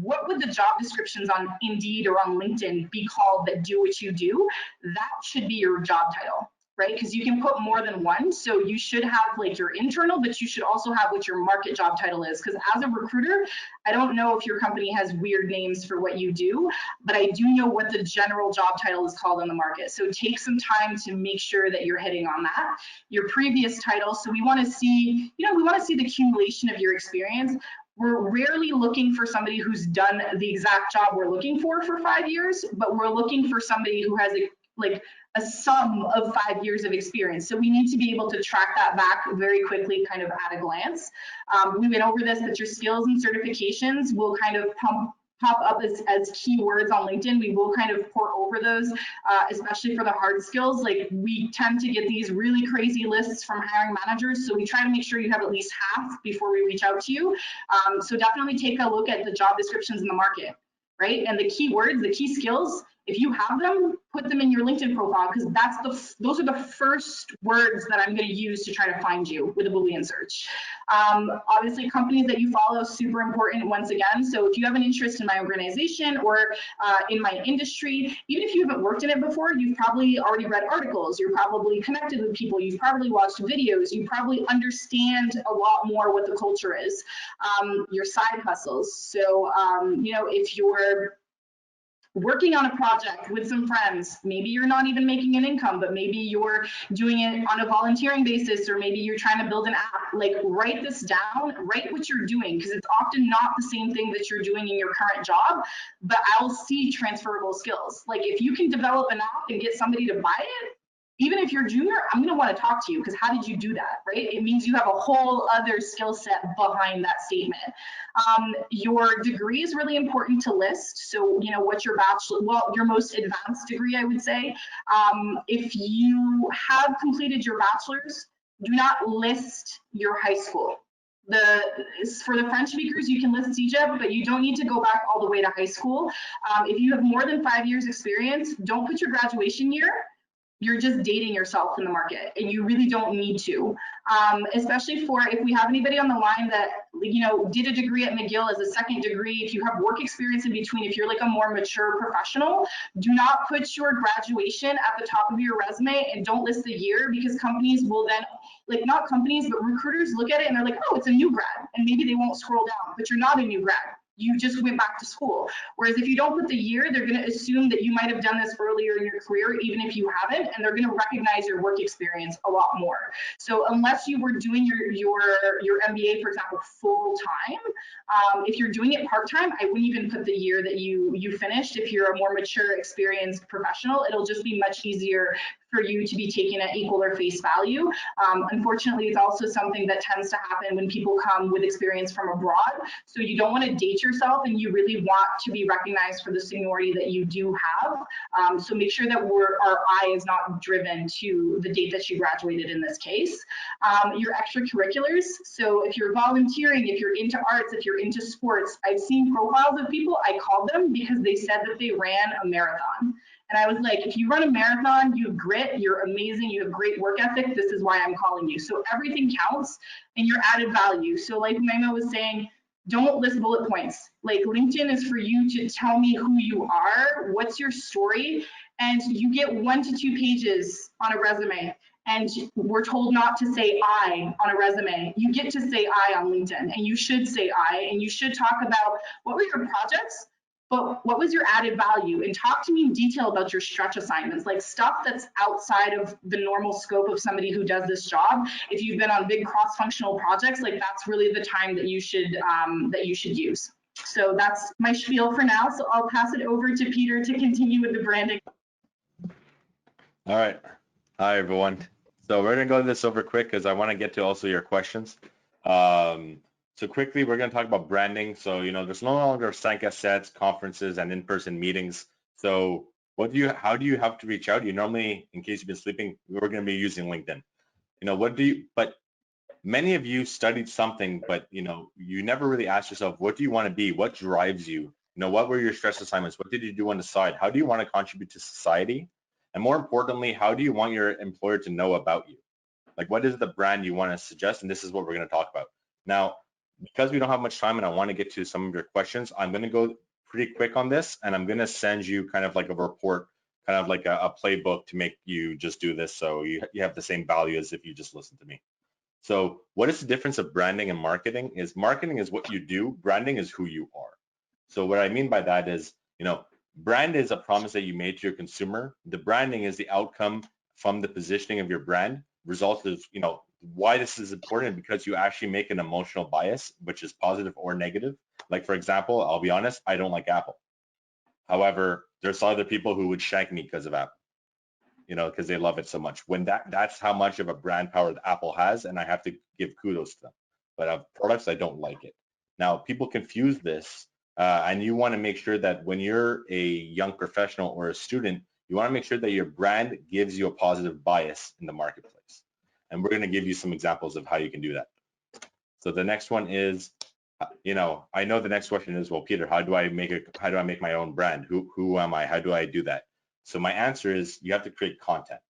what would the job descriptions on Indeed or on LinkedIn be called that do what you do? That should be your job title, right? Because you can put more than one. So you should have like your internal, but you should also have what your market job title is. Because as a recruiter, I don't know if your company has weird names for what you do, but I do know what the general job title is called in the market. So take some time to make sure that you're hitting on that. Your previous title, so we want to see, we want to see the accumulation of your experience. We're rarely looking for somebody who's done the exact job we're looking for 5 years, but we're looking for somebody who has a sum of 5 years of experience. So we need to be able to track that back very quickly, kind of at a glance. We went over this, but your skills and certifications will kind of pop up as keywords on LinkedIn. We will kind of pour over those, especially for the hard skills. Like, we tend to get these really crazy lists from hiring managers, so we try to make sure you have at least half before we reach out to you. So definitely take a look at the job descriptions in the market, right? And the keywords, the key skills, if you have them, put them in your LinkedIn profile, because those are the first words that I'm going to use to try to find you with a Boolean search. Obviously, companies that you follow, super important once again. So if you have an interest in my organization or in my industry, even if you haven't worked in it before, you've probably already read articles, you're probably connected with people, you've probably watched videos, you probably understand a lot more what the culture is. Your side hustles. So, if you're working on a project with some friends, maybe you're not even making an income, but maybe you're doing it on a volunteering basis, or maybe you're trying to build an app. Like, write this down, write what you're doing, because it's often not the same thing that you're doing in your current job, but I'll see transferable skills. Like, if you can develop an app and get somebody to buy it, even if you're junior, I'm going to want to talk to you, because how did you do that, right? It means you have a whole other skill set behind that statement. Your degree is really important to list. So, what's your bachelor, well, your most advanced degree, I would say. If you have completed your bachelor's, do not list your high school. For the French speakers, you can list CEGEP, but you don't need to go back all the way to high school. If you have more than 5 years experience, don't put your graduation year. You're just dating yourself in the market, and you really don't need to, especially for, if we have anybody on the line that, did a degree at McGill as a second degree. If you have work experience in between, if you're like a more mature professional, do not put your graduation at the top of your resume, and don't list the year, because companies will then, not companies, but recruiters look at it and they're like, oh, it's a new grad, and maybe they won't scroll down, but you're not a new grad. You just went back to school. Whereas if you don't put the year, they're going to assume that you might have done this earlier in your career, even if you haven't, and they're going to recognize your work experience a lot more. So unless you were doing your MBA, for example, full time, if you're doing it part time, I wouldn't even put the year that you finished. If you're a more mature, experienced professional, it'll just be much easier for you to be taken at equal or face value. Unfortunately, it's also something that tends to happen when people come with experience from abroad. So you don't want to date yourself, and you really want to be recognized for the seniority that you do have. So make sure that our eye is not driven to the date that you graduated in this case. Your extracurriculars. So if you're volunteering, if you're into arts, if you're into sports, I've seen profiles of people, I called them because they said that they ran a marathon. And I was like, if you run a marathon, you have grit, you're amazing, you have great work ethic, this is why I'm calling you. So everything counts, and your added value. So like Mema was saying, don't list bullet points. Like LinkedIn is for you to tell me who you are, what's your story, and you get 1 to 2 pages on a resume. And we're told not to say I on a resume. You get to say I on LinkedIn, and you should say I, and you should talk about what were your projects, but what was your added value, and talk to me in detail about your stretch assignments, like stuff that's outside of the normal scope of somebody who does this job. If you've been on big cross-functional projects, like that's really the time that you should use. So that's my spiel for now. So I'll pass it over to Peter to continue with the branding. All right. Hi, everyone. So we're going to go this over quick because I want to get to also your questions. So quickly, we're going to talk about branding. So, there's no longer Sanka sets, conferences, and in-person meetings. So how do you have to reach out? You normally, in case you've been sleeping, we're going to be using LinkedIn. But many of you studied something, but, you never really asked yourself, what do you want to be? What drives you? What were your stress assignments? What did you do on the side? How do you want to contribute to society? And more importantly, how do you want your employer to know about you? Like, what is the brand you want to suggest? And this is what we're going to talk about. Now, because we don't have much time and I want to get to some of your questions, I'm going to go pretty quick on this, and I'm going to send you kind of like a report, kind of like a playbook to make you just do this so you have the same value as if you just listen to me. So what is the difference of branding and marketing? Marketing is what you do, branding is who you are. So what I mean by that is, brand is a promise that you made to your consumer. The branding is the outcome from the positioning of your brand. Result is, why this is important, because you actually make an emotional bias, which is positive or negative. Like, for example, I'll be honest, I don't like Apple. However, there's other people who would shank me because of Apple, because they love it so much. When that's how much of a brand power that Apple has, and I have to give kudos to them. But of products, I don't like it. Now, people confuse this, and you want to make sure that when you're a young professional or a student, you want to make sure that your brand gives you a positive bias in the marketplace. And we're going to give you some examples of how you can do that. So the next one is, I know the next question is, well, Peter, how do I make my own brand? Who am I? How do I do that? So my answer is, you have to create content.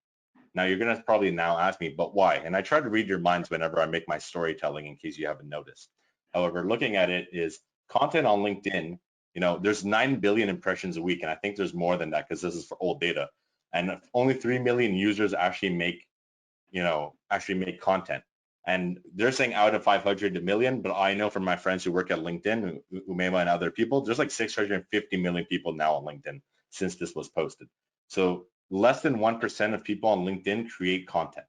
Now you're going to probably now ask me, but why? And I try to read your minds whenever I make my storytelling, in case you haven't noticed. However, looking at it is content on LinkedIn, there's 9 billion impressions a week. And I think there's more than that because this is for old data. And only 3 million users actually make content. And they're saying out of 500 million, but I know from my friends who work at LinkedIn, Umema and other people, there's like 650 million people now on LinkedIn since this was posted. So less than 1% of people on LinkedIn create content.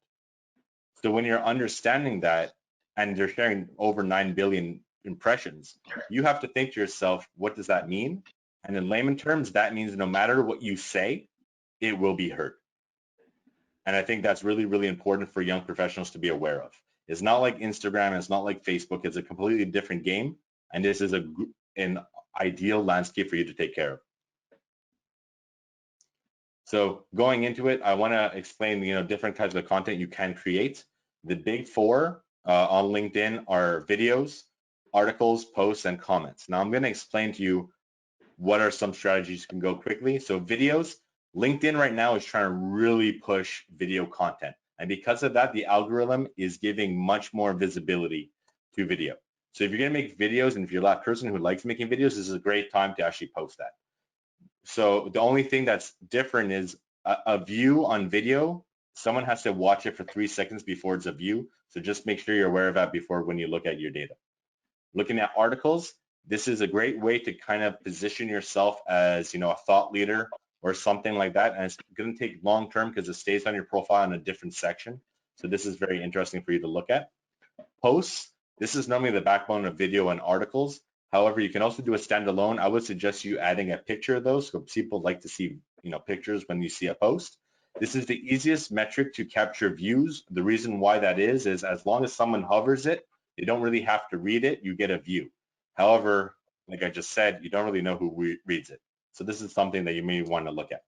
So when you're understanding that, and they're sharing over 9 billion impressions, you have to think to yourself, what does that mean? And in layman terms, that means no matter what you say, it will be heard. And I think that's really, really important for young professionals to be aware of. It's not like Instagram, it's not like Facebook, it's a completely different game. And this is an ideal landscape for you to take care of. So going into it, I want to explain, different types of content you can create. The big four on LinkedIn are videos, articles, posts, and comments. Now I'm going to explain to you what are some strategies you can go quickly. So videos, LinkedIn right now is trying to really push video content. And because of that, the algorithm is giving much more visibility to video. So if you're going to make videos, and if you're that person who likes making videos, this is a great time to actually post that. So the only thing that's different is a view on video, someone has to watch it for 3 seconds before it's a view. So just make sure you're aware of that before when you look at your data. Looking at articles, this is a great way to kind of position yourself as, a thought leader or something like that. And it's going to take long term because it stays on your profile in a different section. So this is very interesting for you to look at. Posts, this is normally the backbone of video and articles. However, you can also do a standalone. I would suggest you adding a picture of those, so people like to see, pictures when you see a post. This is the easiest metric to capture views. The reason why that is as long as someone hovers it, they don't really have to read it, you get a view. However, like I just said, you don't really know who reads it. So this is something that you may want to look at.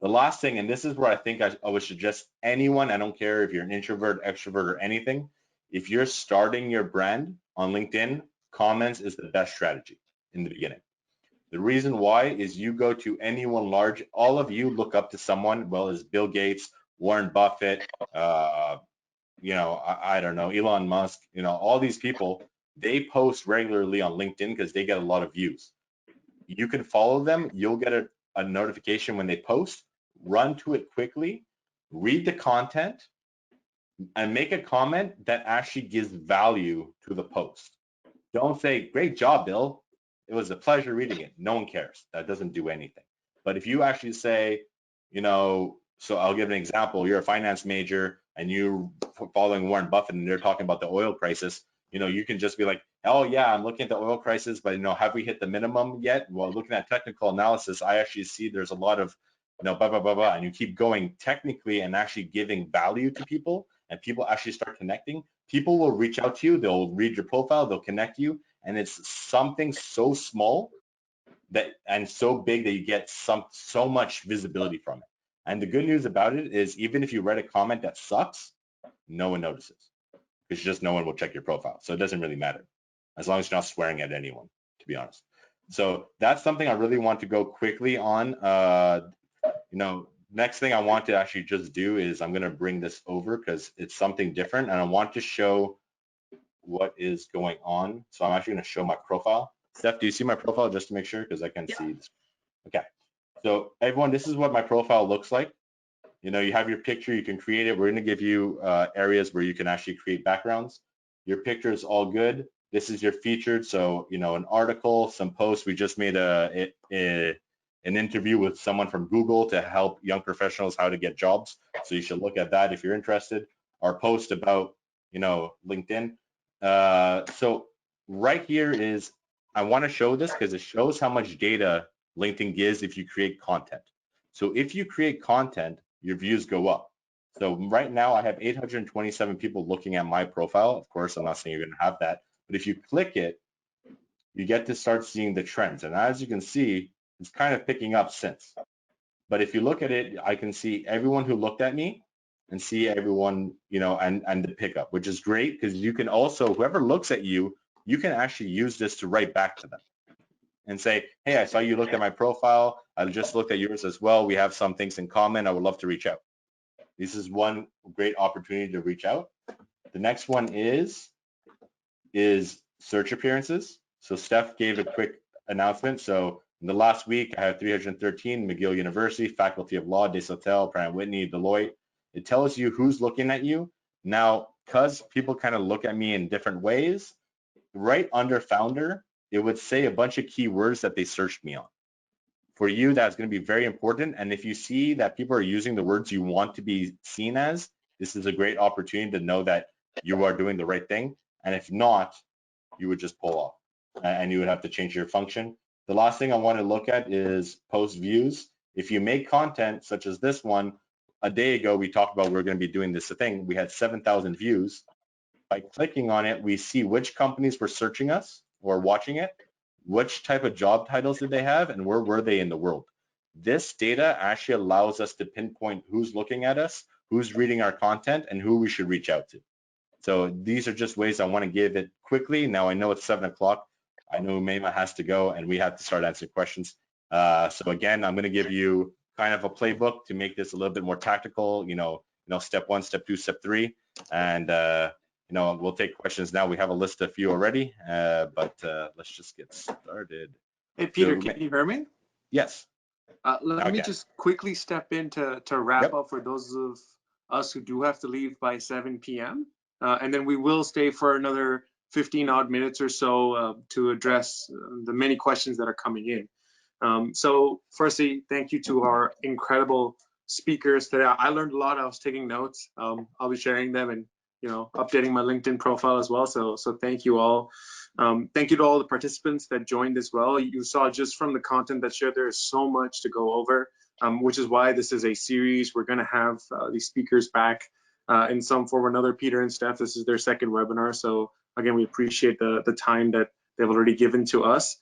The last thing, and this is where I think I would suggest anyone, I don't care if you're an introvert, extrovert, or anything, if you're starting your brand on LinkedIn, comments is the best strategy in the beginning. The reason why is you go to anyone large, all of you look up to someone, well, as Bill Gates, Warren Buffett, I don't know, Elon Musk, all these people, They post regularly on LinkedIn because they get a lot of views. You can follow them. You'll get a notification when they post. Run to it quickly, read the content, and make a comment that actually gives value to the post. Don't say, great job, Bill. It was a pleasure reading it. No one cares. That doesn't do anything. But if you actually say, you know, so I'll give an example. You're a finance major and you're following Warren Buffett and they're talking about the oil crisis. You know, you can just be like, oh yeah, I'm looking at the oil crisis, but you know, have we hit the minimum yet? Well, looking at technical analysis, I actually see there's a lot of, you know, blah, blah, blah, blah. And you keep going technically and actually giving value to people, and people actually start connecting. People will reach out to you, they'll read your profile, they'll connect you, and it's something so small that and so big that you get so much visibility from it. And the good news about it is, even if you read a comment that sucks, no one notices, because just no one will check your profile. So it doesn't really matter, as long as you're not swearing at anyone, to be honest. So that's something I really want to go quickly on. You know, next thing I want to actually just do is I'm going to bring this over because it's something different, and I want to show what is going on. So I'm actually going to show my profile. Steph, do you see my profile just to make sure? Because I can see this. Okay. So everyone, this is what my profile looks like. You know, you have your picture, you can create it. We're going to give you areas where you can actually create backgrounds. Your picture is all good. This is your featured. So, you know, an article, some posts. We just made an interview with someone from Google to help young professionals how to get jobs. So you should look at that if you're interested. Our post about, you know, LinkedIn. So right here is, I want to show this because it shows how much data LinkedIn gives if you create content. So if you create content, your views go up. So right now I have 827 people looking at my profile. Of course, I'm not saying you're going to have that, but if you click it, you get to start seeing the trends. And as you can see, it's kind of picking up since. But if you look at it, I can see everyone who looked at me and see everyone, you know, and the pickup, which is great because you can also, whoever looks at you, you can actually use this to write back to them and say, hey, I saw you looked at my profile. I just looked at yours as well. We have some things in common. I would love to reach out. This is one great opportunity to reach out. The next one is search appearances. So Steph gave a quick announcement. So in the last week, I have 313, McGill University, Faculty of Law, Desautels, Pratt & Whitney, Deloitte. It tells you who's looking at you. Now, because people kind of look at me in different ways, right under founder, it would say a bunch of keywords that they searched me on. For you, that's going to be very important. And if you see that people are using the words you want to be seen as, this is a great opportunity to know that you are doing the right thing. And if not, you would just pull off and you would have to change your function. The last thing I want to look at is post views. If you make content such as this one, a day ago, we talked about we're going to be doing this thing. We had 7,000 views. By clicking on it, we see which companies were searching us or watching it, which type of job titles did they have, and where were they in the world. This data actually allows us to pinpoint who's looking at us, who's reading our content, and who we should reach out to. So these are just ways I want to give it quickly. Now I know it's 7 o'clock. I know Mayma has to go, and we have to start answering questions. So again, I'm going to give you kind of a playbook to make this a little bit more tactical. You know, step 1, step 2, step 3, and you know, we'll take questions now. We have a list of few already, but let's just get started. Hey, Peter, can you hear me? Yes. Let me just quickly step in to wrap up for those of us who do have to leave by 7 p.m. And then we will stay for another 15 odd minutes or so to address the many questions that are coming in. So firstly, thank you to our incredible speakers today. I learned a lot. I was taking notes. I'll be sharing them and, you know, updating my LinkedIn profile as well. So thank you all. Thank you to all the participants that joined as well. You saw just from the content that's shared, there is so much to go over, which is why this is a series. We're going to have these speakers back in some form or another. Peter and Steph, this is their second webinar. So again, we appreciate the time that they've already given to us.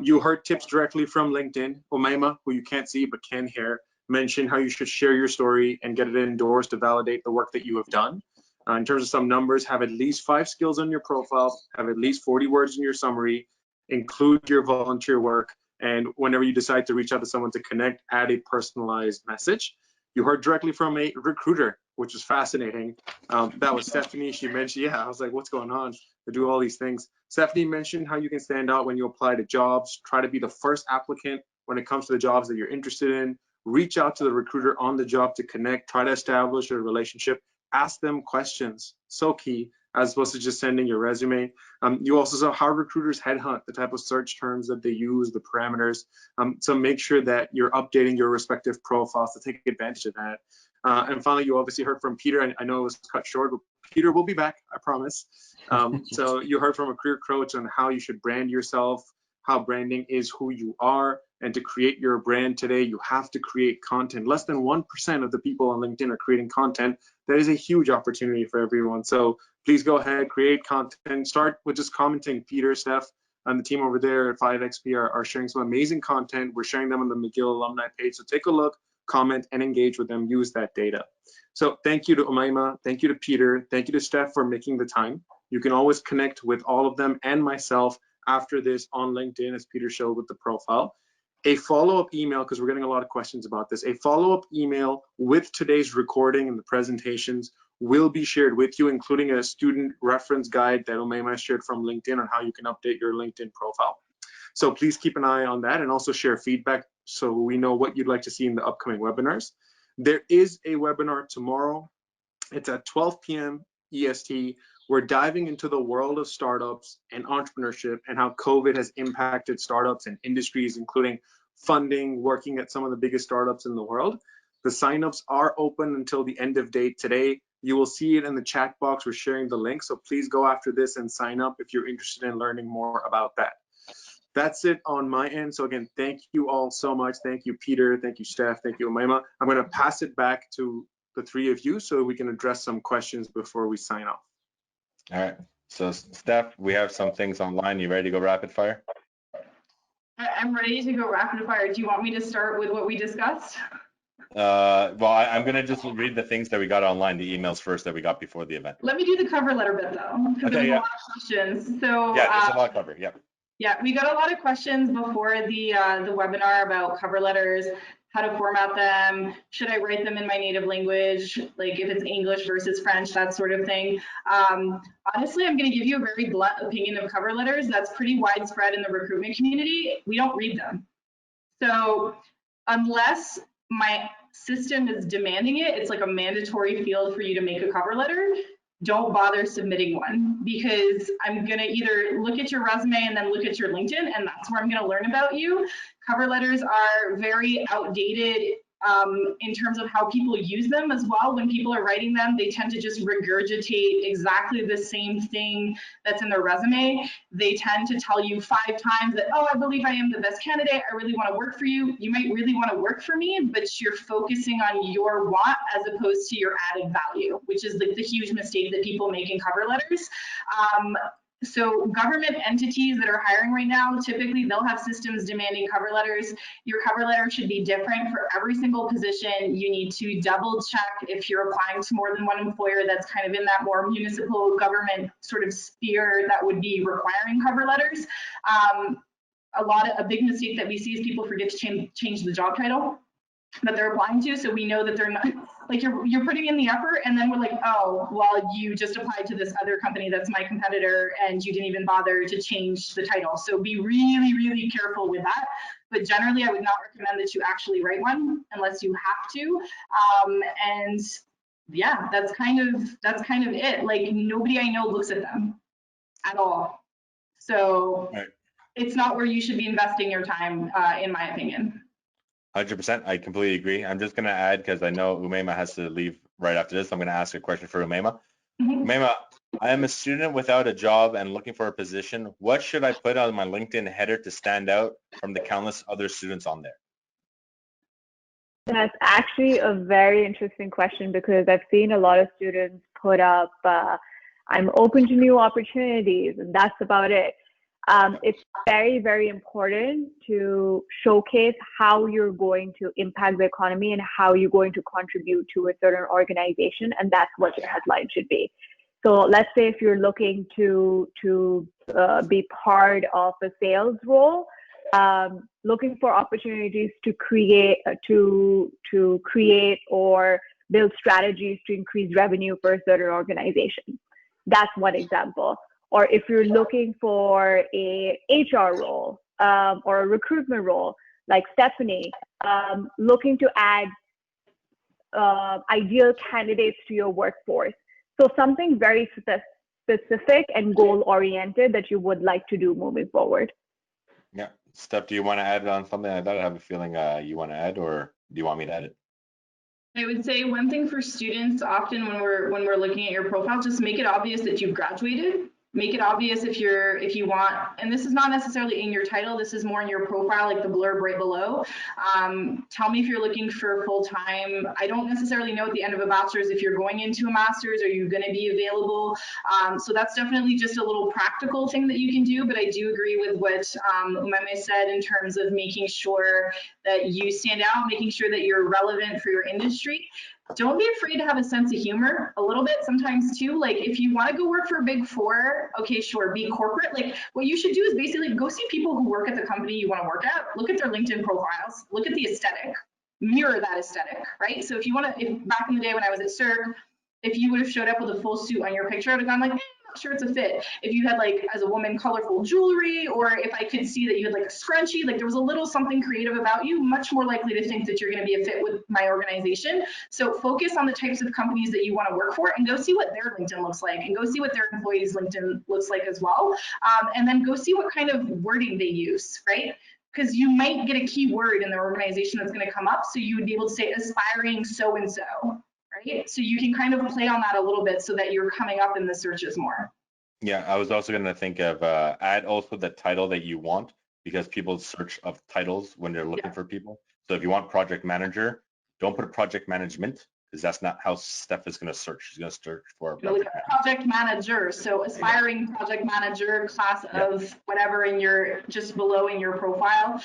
You heard tips directly from LinkedIn. Umaima, who you can't see but can hear, mentioned how you should share your story and get it endorsed to validate the work that you have done. In terms of some numbers, have at least 5 skills on your profile, have at least 40 words in your summary, include your volunteer work, and whenever you decide to reach out to someone to connect, add a personalized message. You heard directly from a recruiter, which is fascinating. That was Stephanie. She mentioned, yeah, I was like, what's going on? to do all these things. Stephanie mentioned how you can stand out when you apply to jobs. Try to be the first applicant when it comes to the jobs that you're interested in. Reach out to the recruiter on the job to connect. Try to establish a relationship. Ask them questions. So key, as opposed to just sending your resume. You also saw how recruiters headhunt, the type of search terms that they use, the parameters. So make sure that you're updating your respective profiles to take advantage of that. And finally, you obviously heard from Peter. I know it was cut short, but Peter will be back, I promise. So you heard from a career coach on how you should brand yourself, how branding is who you are. And to create your brand today, you have to create content. Less than 1% of the people on LinkedIn are creating content. That is a huge opportunity for everyone. So please go ahead, create content. Start with just commenting. Peter, Steph, and the team over there at 5XP are sharing some amazing content. We're sharing them on the McGill Alumni page. So take a look, comment, and engage with them. Use that data. So thank you to Umayma. Thank you to Peter. Thank you to Steph for making the time. You can always connect with all of them and myself after this on LinkedIn, as Peter showed with the profile. A follow-up email, because we're getting a lot of questions about this, a follow-up email with today's recording and the presentations will be shared with you, including a student reference guide that Umayma shared from LinkedIn on how you can update your LinkedIn profile. So please keep an eye on that and also share feedback so we know what you'd like to see in the upcoming webinars. There is a webinar tomorrow. It's at 12 p.m. EST. We're diving into the world of startups and entrepreneurship and how COVID has impacted startups and industries, including funding, working at some of the biggest startups in the world. The signups are open until the end of day today. You will see it in the chat box. We're sharing the link, so please go after this and sign up if you're interested in learning more about that. That's it on my end. So again, thank you all so much. Thank you, Peter. Thank you, Steph. Thank you, Umayma. I'm going to pass it back to the three of you so we can address some questions before we sign off. All right. So Steph, we have some things online. You ready to go rapid fire? I'm ready to go rapid fire. Do you want me to start with what we discussed? Well, I'm going to just read the things that we got online, the emails first that we got before the event. Let me do the cover letter bit though, because there's a lot of questions. So yeah, there's a lot covered. Yeah. Yeah, we got a lot of questions before the webinar about cover letters, how to format them, should I write them in my native language, like if it's English versus French, that sort of thing. Honestly, I'm going to give you a very blunt opinion of cover letters that's pretty widespread in the recruitment community. We don't read them. So unless my system is demanding it, it's like a mandatory field for you to make a cover letter. Don't bother submitting one, because I'm going to either look at your resume and then look at your LinkedIn, and that's where I'm going to learn about you. Cover letters are very outdated in terms of how people use them as well. When people are writing them, they tend to just regurgitate exactly the same thing that's in their resume. They tend to tell you 5 times that, oh, I believe I am the best candidate. I really want to work for you. You might really want to work for me, but you're focusing on your want as opposed to your added value, which is like the huge mistake that people make in cover letters. So government entities that are hiring right now, typically they'll have systems demanding cover letters. Your cover letter should be different for every single position. You need to double check if you're applying to more than one employer that's kind of in that more municipal government sort of sphere that would be requiring cover letters. A big mistake that we see is people forget to change the job title that they're applying to, so we know that they're not, like you're putting in the effort and then we're like, oh, well, you just applied to this other company that's my competitor and you didn't even bother to change the title. So be really, really careful with that. But generally, I would not recommend that you actually write one unless you have to. And yeah, that's kind of it. Like nobody I know looks at them at all. So right. It's not where you should be investing your time, in my opinion. 100%. I completely agree. I'm just going to add, because I know Umayma has to leave right after this. I'm going to ask a question for Umayma. Umayma, I am a student without a job and looking for a position. What should I put on my LinkedIn header to stand out from the countless other students on there? That's actually a very interesting question, because I've seen a lot of students put up, I'm open to new opportunities, and that's about it. It's very, very important to showcase how you're going to impact the economy and how you're going to contribute to a certain organization, and that's what your headline should be. So let's say if you're looking to be part of a sales role, looking for opportunities to create or build strategies to increase revenue for a certain organization. That's one example. or if you're looking for a HR role or a recruitment role, like Stephanie, looking to add ideal candidates to your workforce. So something very specific and goal-oriented that you would like to do moving forward. Yeah. Steph, do you want to add on something like that? I have a feeling you want to add, or do you want me to add it? I would say one thing for students, often when we're looking at your profile, just make it obvious that you've graduated. Make it obvious if you want, and this is not necessarily in your title, this is more in your profile, like the blurb right below. Tell me if you're looking for full-time. I don't necessarily know at the end of a bachelor's if you're going into a master's, are you going to be available? So that's definitely just a little practical thing that you can do, but I do agree with what Umeme said in terms of making sure that you stand out, making sure that you're relevant for your industry. Don't be afraid to have a sense of humor a little bit sometimes too. Like if you want to go work for a big four, okay, sure, be corporate. Like what you should do is basically go see people who work at the company you want to work at, look at their LinkedIn profiles, look at the aesthetic, mirror that aesthetic, right? So if you want to, back in the day when I was at CERC, if you would have showed up with a full suit on your picture, I would have gone like, not sure it's a fit. If you had like, as a woman, colorful jewelry, or if I could see that you had like a scrunchie, like there was a little something creative about you, much more likely to think that you're going to be a fit with my organization. So focus on the types of companies that you want to work for and go see what their LinkedIn looks like and go see what their employees' LinkedIn looks like as well. And then go see what kind of wording they use, right? Because you might get a keyword in the organization that's going to come up. So you would be able to say aspiring so-and-so. Right? So you can kind of play on that a little bit so that you're coming up in the searches more. Yeah, I was also going to think of add also the title that you want, because people search of titles when they're looking for people. So if you want project manager, don't put project management, because that's not how Steph is going to search. She's going to search for project manager. So aspiring project manager, class of whatever in your, just below in your profile.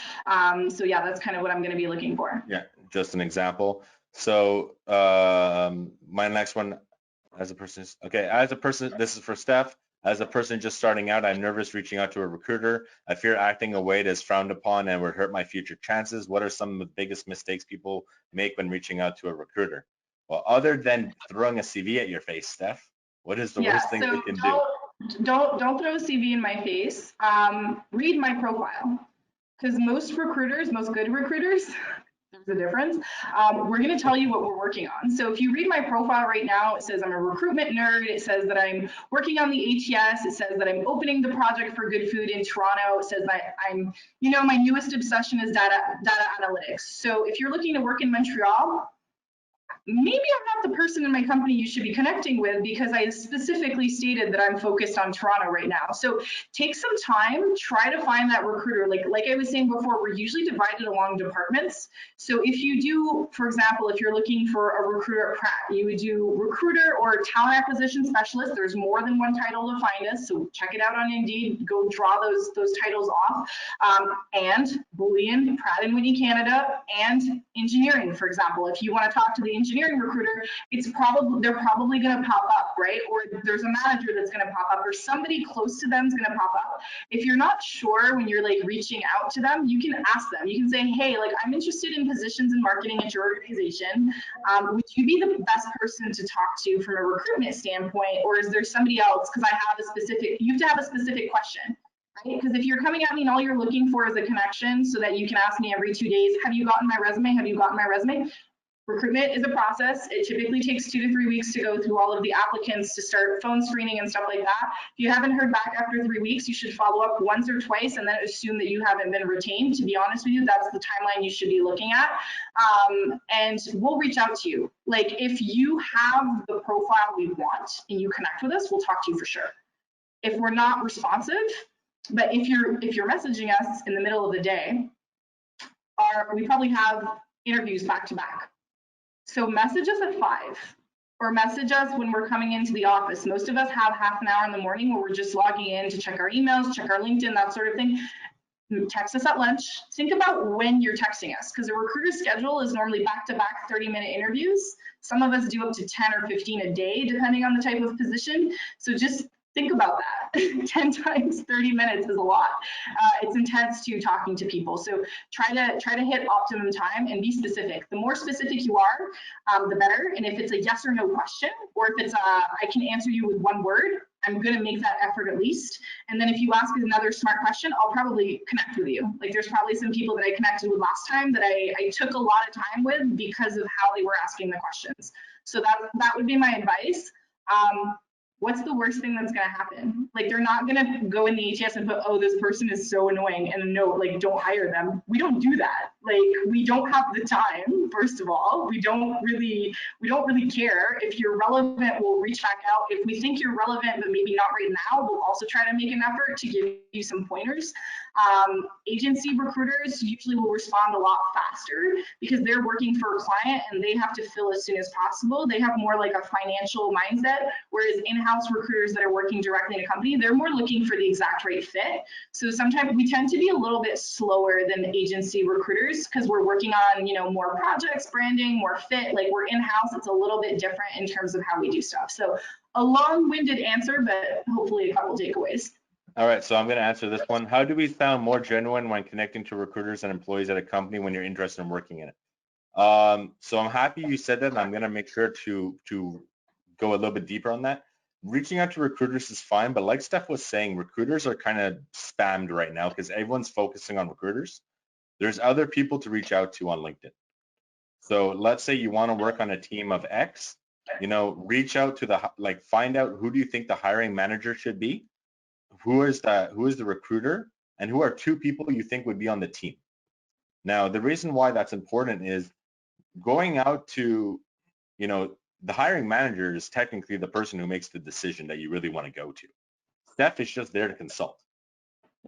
So yeah, that's kind of what I'm going to be looking for. Yeah, just an example. So my next one, as a person, this is for Steph. As a person just starting out, I'm nervous reaching out to a recruiter. I fear acting a way that is frowned upon and would hurt my future chances. What are some of the biggest mistakes people make when reaching out to a recruiter? Well, other than throwing a CV at your face, Steph, what is the worst thing they can do? Don't throw a CV in my face. Read my profile, because most good recruiters, there's a difference. We're going to tell you what we're working on. So if you read my profile right now, it says I'm a recruitment nerd. It says that I'm working on the ATS. It says that I'm opening the project for good food in Toronto. It says that I'm, my newest obsession is data analytics. So if you're looking to work in Montreal, maybe I'm not the person in my company you should be connecting with, because I specifically stated that I'm focused on Toronto right now. So take some time, try to find that recruiter. Like I was saying before, we're usually divided along departments. So if you do, for example, if you're looking for a recruiter at Pratt, you would do recruiter or talent acquisition specialist. There's more than one title to find us, so check it out on Indeed. Go draw those titles off. And Boolean, Pratt and Whitney Canada, and engineering, for example. If you want to talk to the engineering recruiter, they're probably going to pop up, right? Or there's a manager that's going to pop up, or somebody close to them is going to pop up. If you're not sure when you're like reaching out to them, you can ask them. You can say, hey, like I'm interested in positions in marketing at your organization. Would you be the best person to talk to from a recruitment standpoint, or is there somebody else? Because you have to have a specific question. Right? Because if you're coming at me and all you're looking for is a connection so that you can ask me every 2 days, have you gotten my resume? Have you gotten my resume? Recruitment is a process. It typically takes 2 to 3 weeks to go through all of the applicants to start phone screening and stuff like that. If you haven't heard back after 3 weeks, you should follow up once or twice and then assume that you haven't been retained. To be honest with you, that's the timeline you should be looking at. And we'll reach out to you. Like if you have the profile we want and you connect with us, we'll talk to you for sure. If we're not responsive, but if you're messaging us in the middle of the day, we probably have interviews back to back. So message us at 5 or message us when we're coming into the office. Most of us have half an hour in the morning where we're just logging in to check our emails, check our LinkedIn, that sort of thing. Text us at lunch. Think about when you're texting us, because a recruiter's schedule is normally back-to-back 30-minute interviews. Some of us do up to 10 or 15 a day, depending on the type of position. So just think about that. 10 times 30 minutes is a lot. It's intense too, talking to people. So try to hit optimum time and be specific. The more specific you are, the better. And if it's a yes or no question, or if it's I can answer you with one word, I'm going to make that effort at least. And then if you ask another smart question, I'll probably connect with you. Like there's probably some people that I connected with last time that I took a lot of time with because of how they were asking the questions. So that would be my advice. What's the worst thing that's going to happen? Like they're not going to go in the ATS and put, oh, this person is so annoying, and no, like don't hire them. We don't do that. Like we don't have the time. First of all, we don't really care. If you're relevant, we'll reach back out. If we think you're relevant, but maybe not right now, we'll also try to make an effort to give you some pointers. Agency recruiters usually will respond a lot faster because they're working for a client and they have to fill as soon as possible. They have more like a financial mindset, whereas in-house recruiters that are working directly in a company, they're more looking for the exact right fit. So sometimes we tend to be a little bit slower than agency recruiters because we're working on, you know, more projects, branding, more fit. Like we're in-house, it's a little bit different in terms of how we do stuff. So a long-winded answer, but hopefully a couple takeaways. All right, so I'm going to answer this one. How do we sound more genuine when connecting to recruiters and employees at a company when you're interested in working in it? So I'm happy you said that, and I'm going to make sure to go a little bit deeper on that. Reaching out to recruiters is fine, but like Steph was saying, recruiters are kind of spammed right now because everyone's focusing on recruiters. There's other people to reach out to on LinkedIn. So let's say you want to work on a team of X, you know, reach out to find out who do you think the hiring manager should be, who is the recruiter, and who are two people you think would be on the team. Now, the reason why that's important is going out to, you know, the hiring manager is technically the person who makes the decision that you really want to go to. Steph is just there to consult,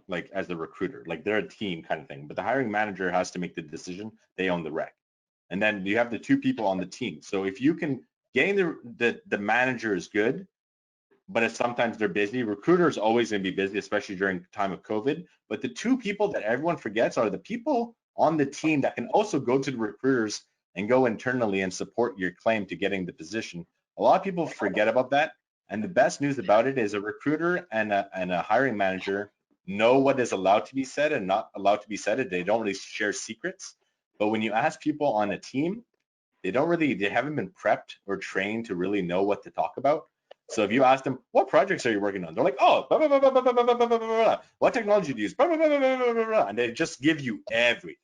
like as the recruiter, like they're a team kind of thing, but the hiring manager has to make the decision. They own the rec. And then you have the two people on the team. So if you can, getting the manager is good, but if sometimes they're busy. Recruiter is always going to be busy, especially during time of COVID. But the two people that everyone forgets are the people on the team that can also go to the recruiters and go internally and support your claim to getting the position. A lot of people forget about that. And the best news about it is a recruiter and a hiring manager know what is allowed to be said and not allowed to be said. They don't really share secrets. But when you ask people on a team, they haven't been prepped or trained to really know what to talk about. So if you ask them, what projects are you working on? They're like, oh, blah, blah, blah, blah, blah, blah, blah, blah, blah. What technology do you use? Blah, blah, blah, blah, blah, blah, blah. And they just give you everything.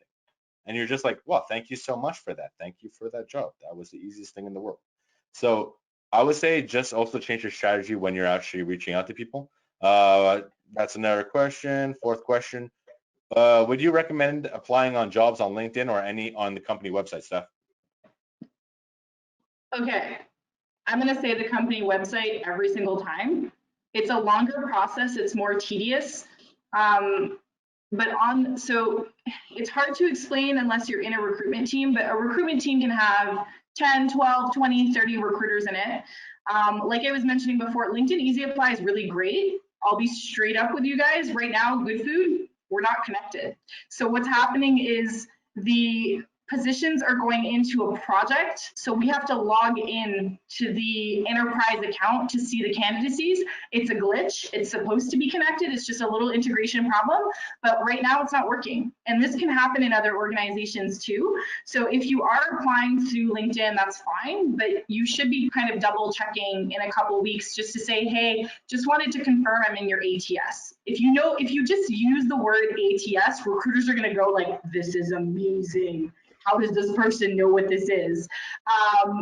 And you're just like, well, thank you so much for that. Thank you for that job. That was the easiest thing in the world. So I would say just also change your strategy when you're actually reaching out to people. That's another question. Fourth question. Would you recommend applying on jobs on LinkedIn or any on the company website, Steph? Okay, I'm going to say the company website every single time. It's a longer process. It's more tedious. So it's hard to explain unless you're in a recruitment team, but a recruitment team can have 10, 12, 20, 30 recruiters in it. Like I was mentioning before, LinkedIn Easy Apply is really great. I'll be straight up with you guys right now. Good food, we're not connected. So what's happening is the positions are going into a project. So we have to log in to the enterprise account to see the candidacies. It's a glitch. It's supposed to be connected. It's just a little integration problem, but right now it's not working. And this can happen in other organizations too. So if you are applying through LinkedIn, that's fine, but you should be kind of double checking in a couple of weeks just to say, hey, just wanted to confirm I'm in your ATS. If you just use the word ATS, recruiters are going to go like, this is amazing. How does this person know what this is?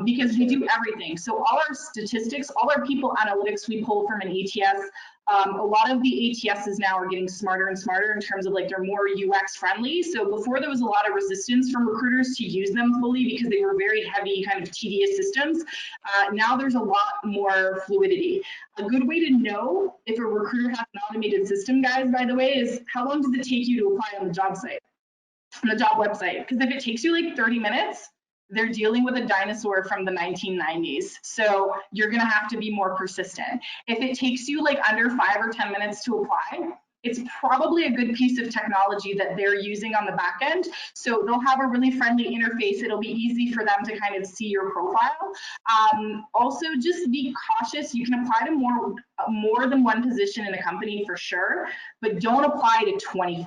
Because we do everything. So all our statistics, all our people analytics we pull from an ATS. A lot of the ATSs now are getting smarter and smarter in terms of like they're more UX friendly. So before there was a lot of resistance from recruiters to use them fully because they were very heavy kind of tedious systems. Now there's a lot more fluidity. A good way to know if a recruiter has an automated system, guys, by the way, is how long does it take you to apply on the job site? On the job website, because if it takes you like 30 minutes, they're dealing with a dinosaur from the 1990s. So you're gonna have to be more persistent. If it takes you like under 5 or 10 minutes to apply, it's probably a good piece of technology that they're using on the back end. So they'll have a really friendly interface. It'll be easy for them to kind of see your profile. Also, just be cautious. You can apply to more than one position in a company for sure, but don't apply to 25.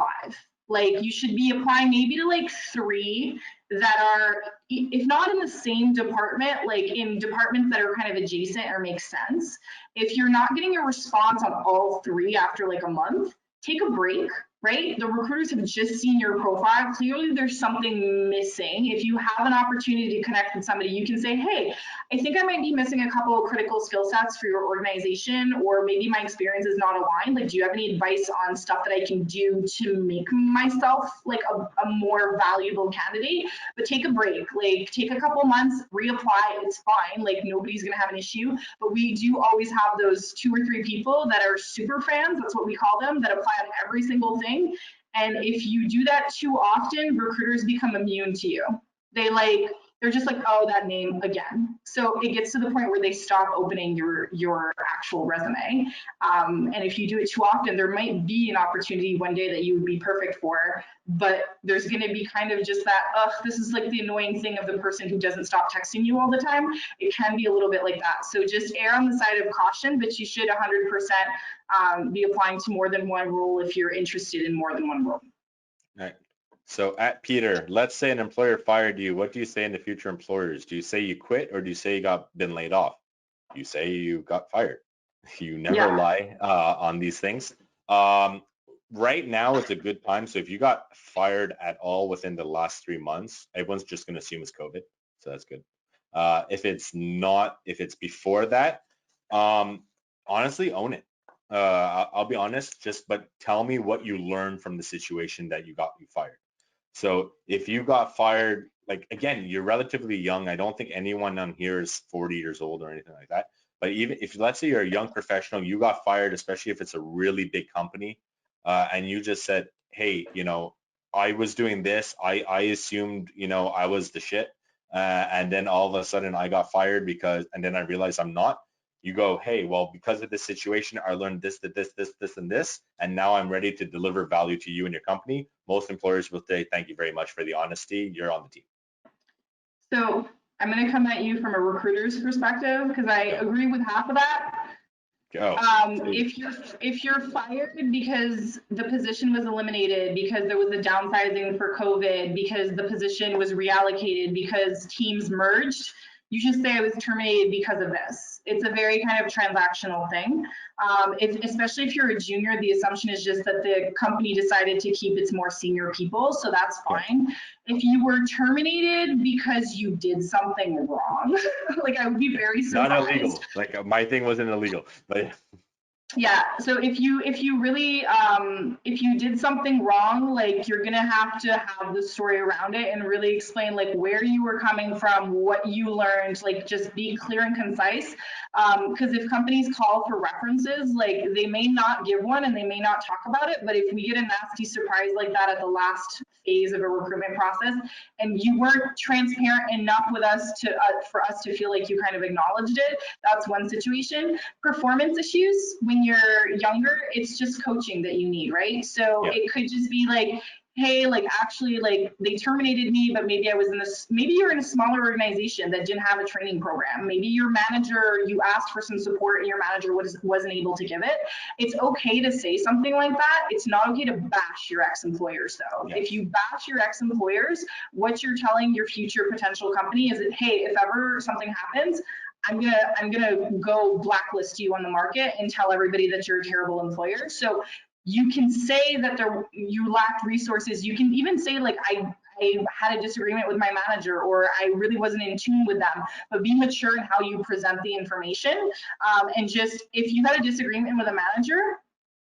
Like you should be applying maybe to like 3 that are, if not in the same department, like in departments that are kind of adjacent or make sense, if you're not getting a response on all three after like a month, take a break, right? The recruiters have just seen your profile. Clearly there's something missing. If you have an opportunity to connect with somebody, you can say, hey, I think I might be missing a couple of critical skill sets for your organization, or maybe my experience is not aligned. Like, do you have any advice on stuff that I can do to make myself like a more valuable candidate? But take a break, like take a couple months, reapply, it's fine. Like nobody's gonna have an issue, but we do always have those 2 or 3 people that are super fans, that's what we call them, that apply on every single thing. And if you do that too often, recruiters become immune to you. They're just like, oh, that name again. So it gets to the point where they stop opening your actual resume. And if you do it too often, there might be an opportunity one day that you would be perfect for, but there's going to be kind of just that, this is like the annoying thing of the person who doesn't stop texting you all the time. It can be a little bit like that. So just err on the side of caution, but you should 100% be applying to more than one role if you're interested in more than one role. All right. So at Peter, let's say an employer fired you. What do you say in the future employers? Do you say you quit, or do you say you been laid off? You say you got fired. You never lie on these things. Right now it's a good time. So if you got fired at all within the last 3 months, everyone's just going to assume it's COVID. So that's good. If it's before that, honestly, own it. I'll be honest, but tell me what you learned from the situation that you got fired. So if you got fired, like, again, you're relatively young. I don't think anyone on here is 40 years old or anything like that. But even if, let's say you're a young professional, you got fired, especially if it's a really big company, and you just said, hey, I was doing this. I assumed, I was the shit. And then all of a sudden I got fired and then I realized I'm not. You go, hey, well, because of this situation, I learned this, and this, and now I'm ready to deliver value to you and your company. Most employers will say, thank you very much for the honesty. You're on the team. So I'm going to come at you from a recruiter's perspective, because I agree with half of that. If you're fired because the position was eliminated, because there was a downsizing for COVID, because the position was reallocated, because teams merged, you just say I was terminated because of this. It's a very kind of transactional thing. Especially if you're a junior, the assumption is just that the company decided to keep its more senior people, so that's fine. If you were terminated because you did something wrong, like I would be very surprised. Not illegal. Like my thing wasn't illegal, but. Yeah, so if you really if you did something wrong, like you're gonna have to have the story around it and really explain like where you were coming from, what you learned, like just be clear and concise. Because if companies call for references, like they may not give one and they may not talk about it, but if we get a nasty surprise like that at the last phase of a recruitment process and you weren't transparent enough with us to for us to feel like you kind of acknowledged it, that's one situation. Performance issues, when you're younger, it's just coaching that you need, right? So it could just be like, hey, like actually like they terminated me, but maybe I was maybe you're in a smaller organization that didn't have a training program. Maybe your manager, you asked for some support and your manager wasn't able to give it. It's okay to say something like that. It's not okay to bash your ex-employers though. If you bash your ex-employers, what you're telling your future potential company is that, hey, if ever something happens, I'm gonna go blacklist you on the market and tell everybody that you're a terrible employer. So you can say that you lacked resources. You can even say like I had a disagreement with my manager, or I really wasn't in tune with them. But be mature in how you present the information. And just if you had a disagreement with a manager,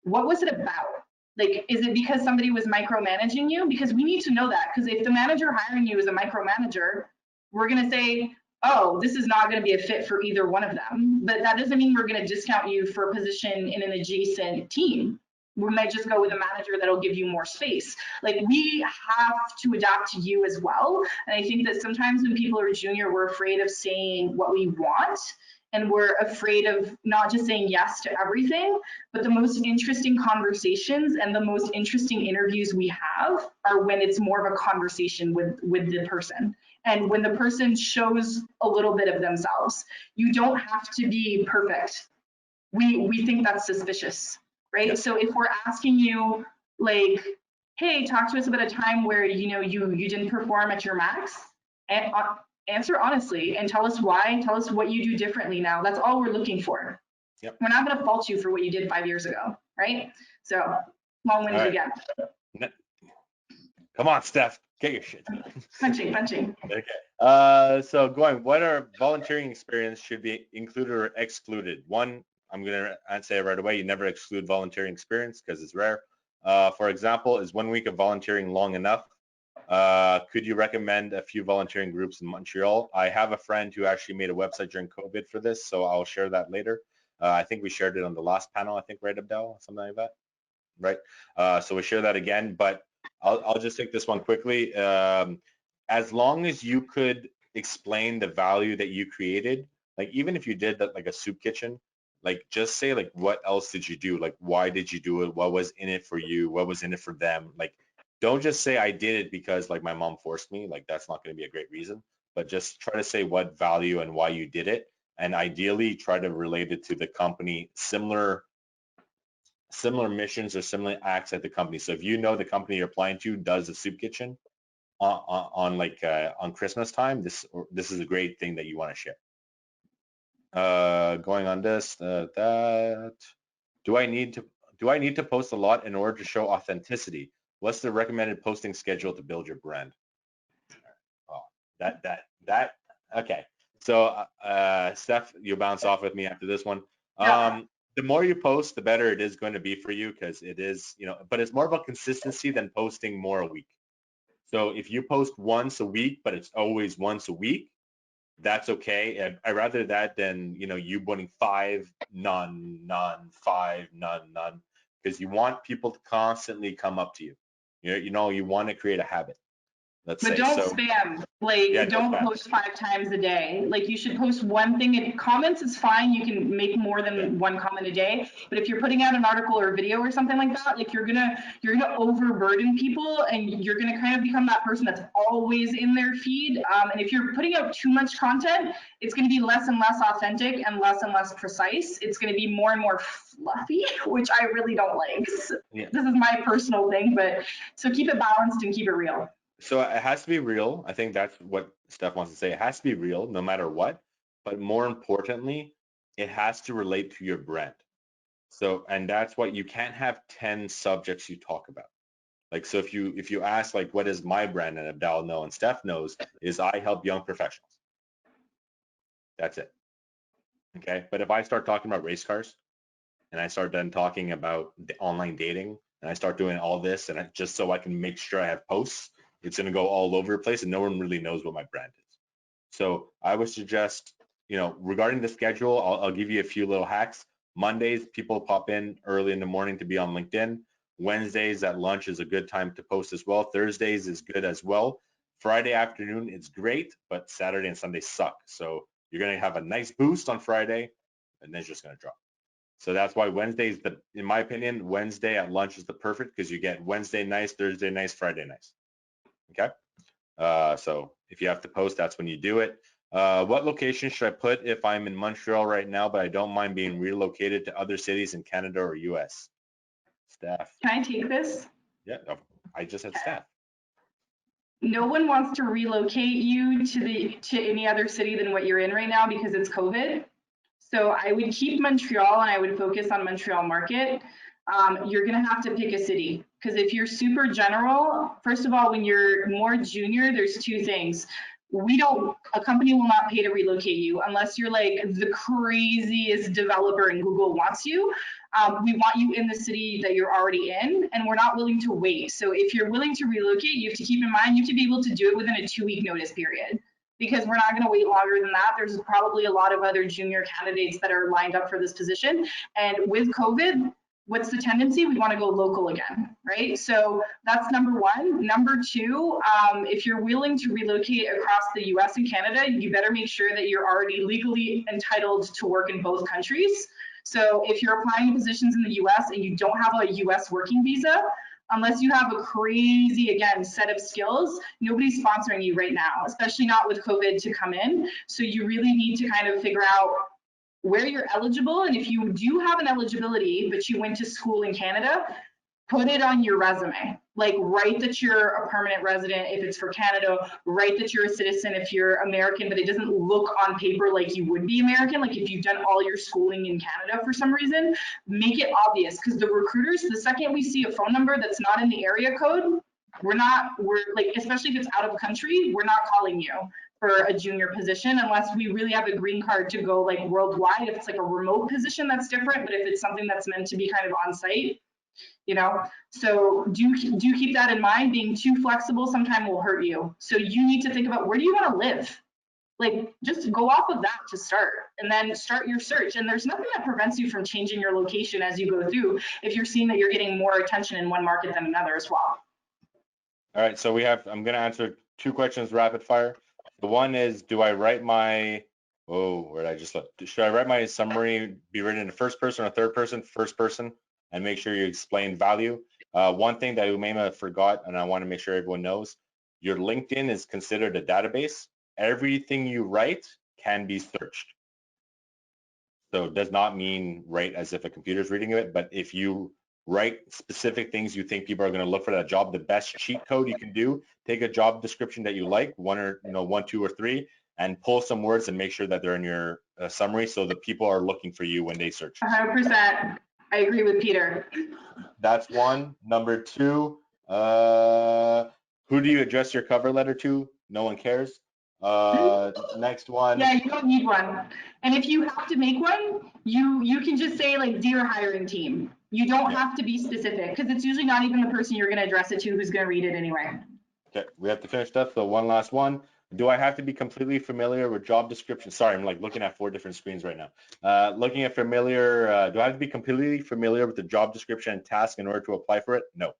what was it about? Like, is it because somebody was micromanaging you? Because we need to know that. Because if the manager hiring you is a micromanager, we're gonna say, oh, this is not going to be a fit for either one of them. But that doesn't mean we're going to discount you for a position in an adjacent team. We might just go with a manager that'll give you more space. Like we have to adapt to you as well. And I think that sometimes when people are junior, we're afraid of saying what we want. And we're afraid of not just saying yes to everything, but the most interesting conversations and the most interesting interviews we have are when it's more of a conversation with the person. And when the person shows a little bit of themselves. You don't have to be perfect. We think that's suspicious, right? So if we're asking you like, hey, talk to us about a time where you didn't perform at your max, and answer honestly and tell us why. Tell us what you do differently now. That's all we're looking for. Yep. We're not going to fault you for what you did 5 years ago, right? So long-winded again. Come on, Steph, get your shit. Punching. Okay. So what are volunteering experience should be included or excluded? One, I'm gonna say right away, you never exclude volunteering experience because it's rare. For example, is 1 week of volunteering long enough? Could you recommend a few volunteering groups in Montreal? I have a friend who actually made a website during COVID for this, so I'll share that later. I think we shared it on the last panel, I think, right, Abdel? Something like that, right? So we share that again, but I'll just take this one quickly. As long as you could explain the value that you created, like even if you did that, like a soup kitchen, like just say like, what else did you do? Like, why did you do it? What was in it for you? What was in it for them? Like, don't just say I did it because like my mom forced me. Like that's not going to be a great reason, but just try to say what value and why you did it. And ideally try to relate it to the company, similar missions or similar acts at the company. So if you know the company you're applying to does a soup kitchen on Christmas time, this is a great thing that you want to share. Going on this, that. Do I need to post a lot in order to show authenticity? What's the recommended posting schedule to build your brand? Oh, that. Okay. So Steph, you'll bounce off with me after this one. The more you post, the better it is going to be for you because it is, but it's more about consistency than posting more a week. So if you post once a week, but it's always once a week, that's okay. I'd rather that than, you putting 5, none, 5, none, because you want people to constantly come up to you. You want to create a habit. But don't spam. Don't post 5 times a day. Like you should post one thing. In comments is fine. You can make more than one comment a day. But if you're putting out an article or a video or something like that, like you're gonna overburden people, and you're gonna kind of become that person that's always in their feed. And if you're putting out too much content, it's gonna be less and less authentic and less precise. It's gonna be more and more fluffy, which I really don't like. Yeah. This is my personal thing, but so keep it balanced and keep it real. So it has to be real. I think that's what Steph wants to say. It has to be real no matter what. But more importantly, it has to relate to your brand. So, and that's why you can't have 10 subjects you talk about. Like, so if you ask like, what is my brand, and Abdal knows and Steph knows, is I help young professionals. That's it. Okay. But if I start talking about race cars and I start then talking about the online dating and I start doing all this and just so I can make sure I have posts, it's going to go all over the place and no one really knows what my brand is. So I would suggest, regarding the schedule, I'll give you a few little hacks. Mondays, people pop in early in the morning to be on LinkedIn. Wednesdays at lunch is a good time to post as well. Thursdays is good as well. Friday afternoon is great, but Saturday and Sunday suck. So you're going to have a nice boost on Friday and then it's just going to drop. So that's why Wednesday is in my opinion, Wednesday at lunch is the perfect because you get Wednesday nice, Thursday nice, Friday nice. Okay. So if you have to post, that's when you do it. What location should I put if I'm in Montreal right now, but I don't mind being relocated to other cities in Canada or US? Steph. Can I take this? Yeah, I just had Steph. No one wants to relocate you to any other city than what you're in right now because it's COVID. So I would keep Montreal and I would focus on Montreal market. You're gonna have to pick a city because if you're super general, first of all, when you're more junior, there's 2 things. A company will not pay to relocate you unless you're like the craziest developer and Google wants you. We want you in the city that you're already in, and we're not willing to wait. So if you're willing to relocate, you have to keep in mind, you have to be able to do it within a 2-week notice period, because we're not going to wait longer than that. There's probably a lot of other junior candidates that are lined up for this position. And with COVID, what's the tendency? We want to go local again, right? So that's number 1. Number 2, if you're willing to relocate across the US and Canada, you better make sure that you're already legally entitled to work in both countries. So if you're applying to positions in the US and you don't have a US working visa, unless you have a crazy, again, set of skills, nobody's sponsoring you right now, especially not with COVID to come in. So you really need to kind of figure out where you're eligible. And if you do have an eligibility, but you went to school in Canada, put it on your resume. Like, write that you're a permanent resident if it's for Canada, write that you're a citizen if you're American, but it doesn't look on paper like you would be American. Like, if you've done all your schooling in Canada for some reason, make it obvious, because the recruiters, the second we see a phone number that's not in the area code, we're like, especially if it's out of country, we're not calling you for a junior position unless we really have a green card to go like worldwide. If it's like a remote position, that's different, but if it's something that's meant to be kind of on site, you know, so do keep that in mind. Being too flexible sometimes will hurt you. So you need to think about, where do you want to live? Like, just go off of that to start, and then start your search. And there's nothing that prevents you from changing your location as you go through if you're seeing that you're getting more attention in one market than another as well. All right, so I'm going to answer 2 questions rapid fire. The one is, do I write my, where did I just look? Should I write my summary, be written in the first person or third person? First person, and make sure you explain value. One thing that Umaima forgot, and I want to make sure everyone knows, your LinkedIn is considered a database. Everything you write can be searched. So it does not mean write as if a computer is reading it, but if you write specific things you think people are going to look for that job, the best cheat code you can do, take a job description that you like, 1, 2, or 3, and pull some words and make sure that they're in your summary so that people are looking for you when they search. 100%. I agree with Peter. That's one. Number 2, who do you address your cover letter to? No one cares. Next one. Yeah, you don't need one. And if you have to make one, you can just say like, dear hiring team. You don't have to be specific, because it's usually not even the person you're going to address it to who's going to read it anyway. Okay, we have to finish that. So one last one. Do I have to be completely familiar with job description? Sorry, I'm like looking at 4 different screens right now. Looking at familiar, do I have to be completely familiar with the job description and task in order to apply for it? No.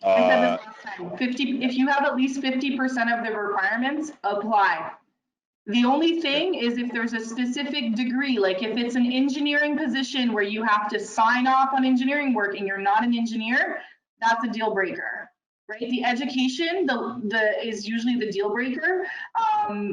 I said this last time. If you have at least 50% of the requirements, apply. The only thing is if there's a specific degree, like if it's an engineering position where you have to sign off on engineering work and you're not an engineer, that's a deal breaker, right? The education is usually the deal breaker.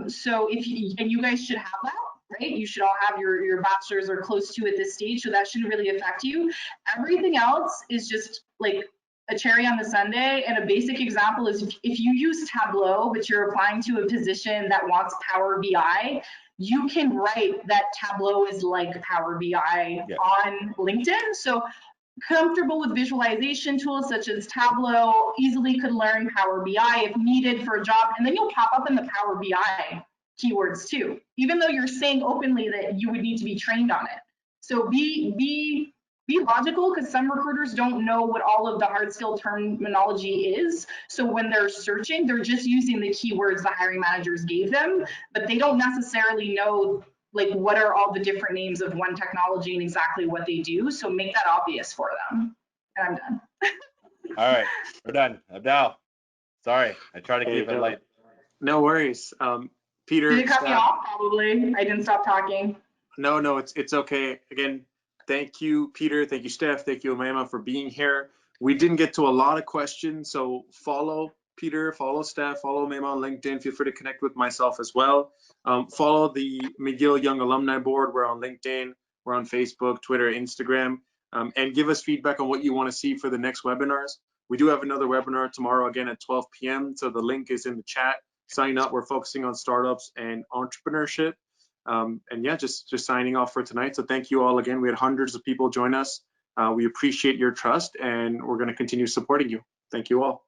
So and you guys should have that, right? You should all have your bachelor's or close to at this stage, so that shouldn't really affect you. Everything else is just like a cherry on the sundae. And a basic example is if you use Tableau, but you're applying to a position that wants Power BI, you can write that Tableau is like Power BI on LinkedIn. So comfortable with visualization tools such as Tableau, easily could learn Power BI if needed for a job, and then you'll pop up in the Power BI keywords too, even though you're saying openly that you would need to be trained on it. So be logical, because some recruiters don't know what all of the hard skill terminology is. So when they're searching, they're just using the keywords the hiring managers gave them, but they don't necessarily know like what are all the different names of one technology and exactly what they do. So make that obvious for them. And I'm done. All right, we're done. Abdal, sorry, I try to keep it light. No worries. Peter. Did it cut me off? Probably. I didn't stop talking. No, it's okay. Again, thank you, Peter. Thank you, Steph. Thank you, Umaima, for being here. We didn't get to a lot of questions, so follow Peter, follow Steph, follow Umaima on LinkedIn. Feel free to connect with myself as well. Follow the McGill Young Alumni Board. We're on LinkedIn, we're on Facebook, Twitter, Instagram, and give us feedback on what you want to see for the next webinars. We do have another webinar tomorrow again at 12 p.m. So the link is in the chat. Sign up. We're focusing on startups and entrepreneurship. And yeah, just signing off for tonight. So thank you all again. We had hundreds of people join us. We appreciate your trust, and we're going to continue supporting you. Thank you all.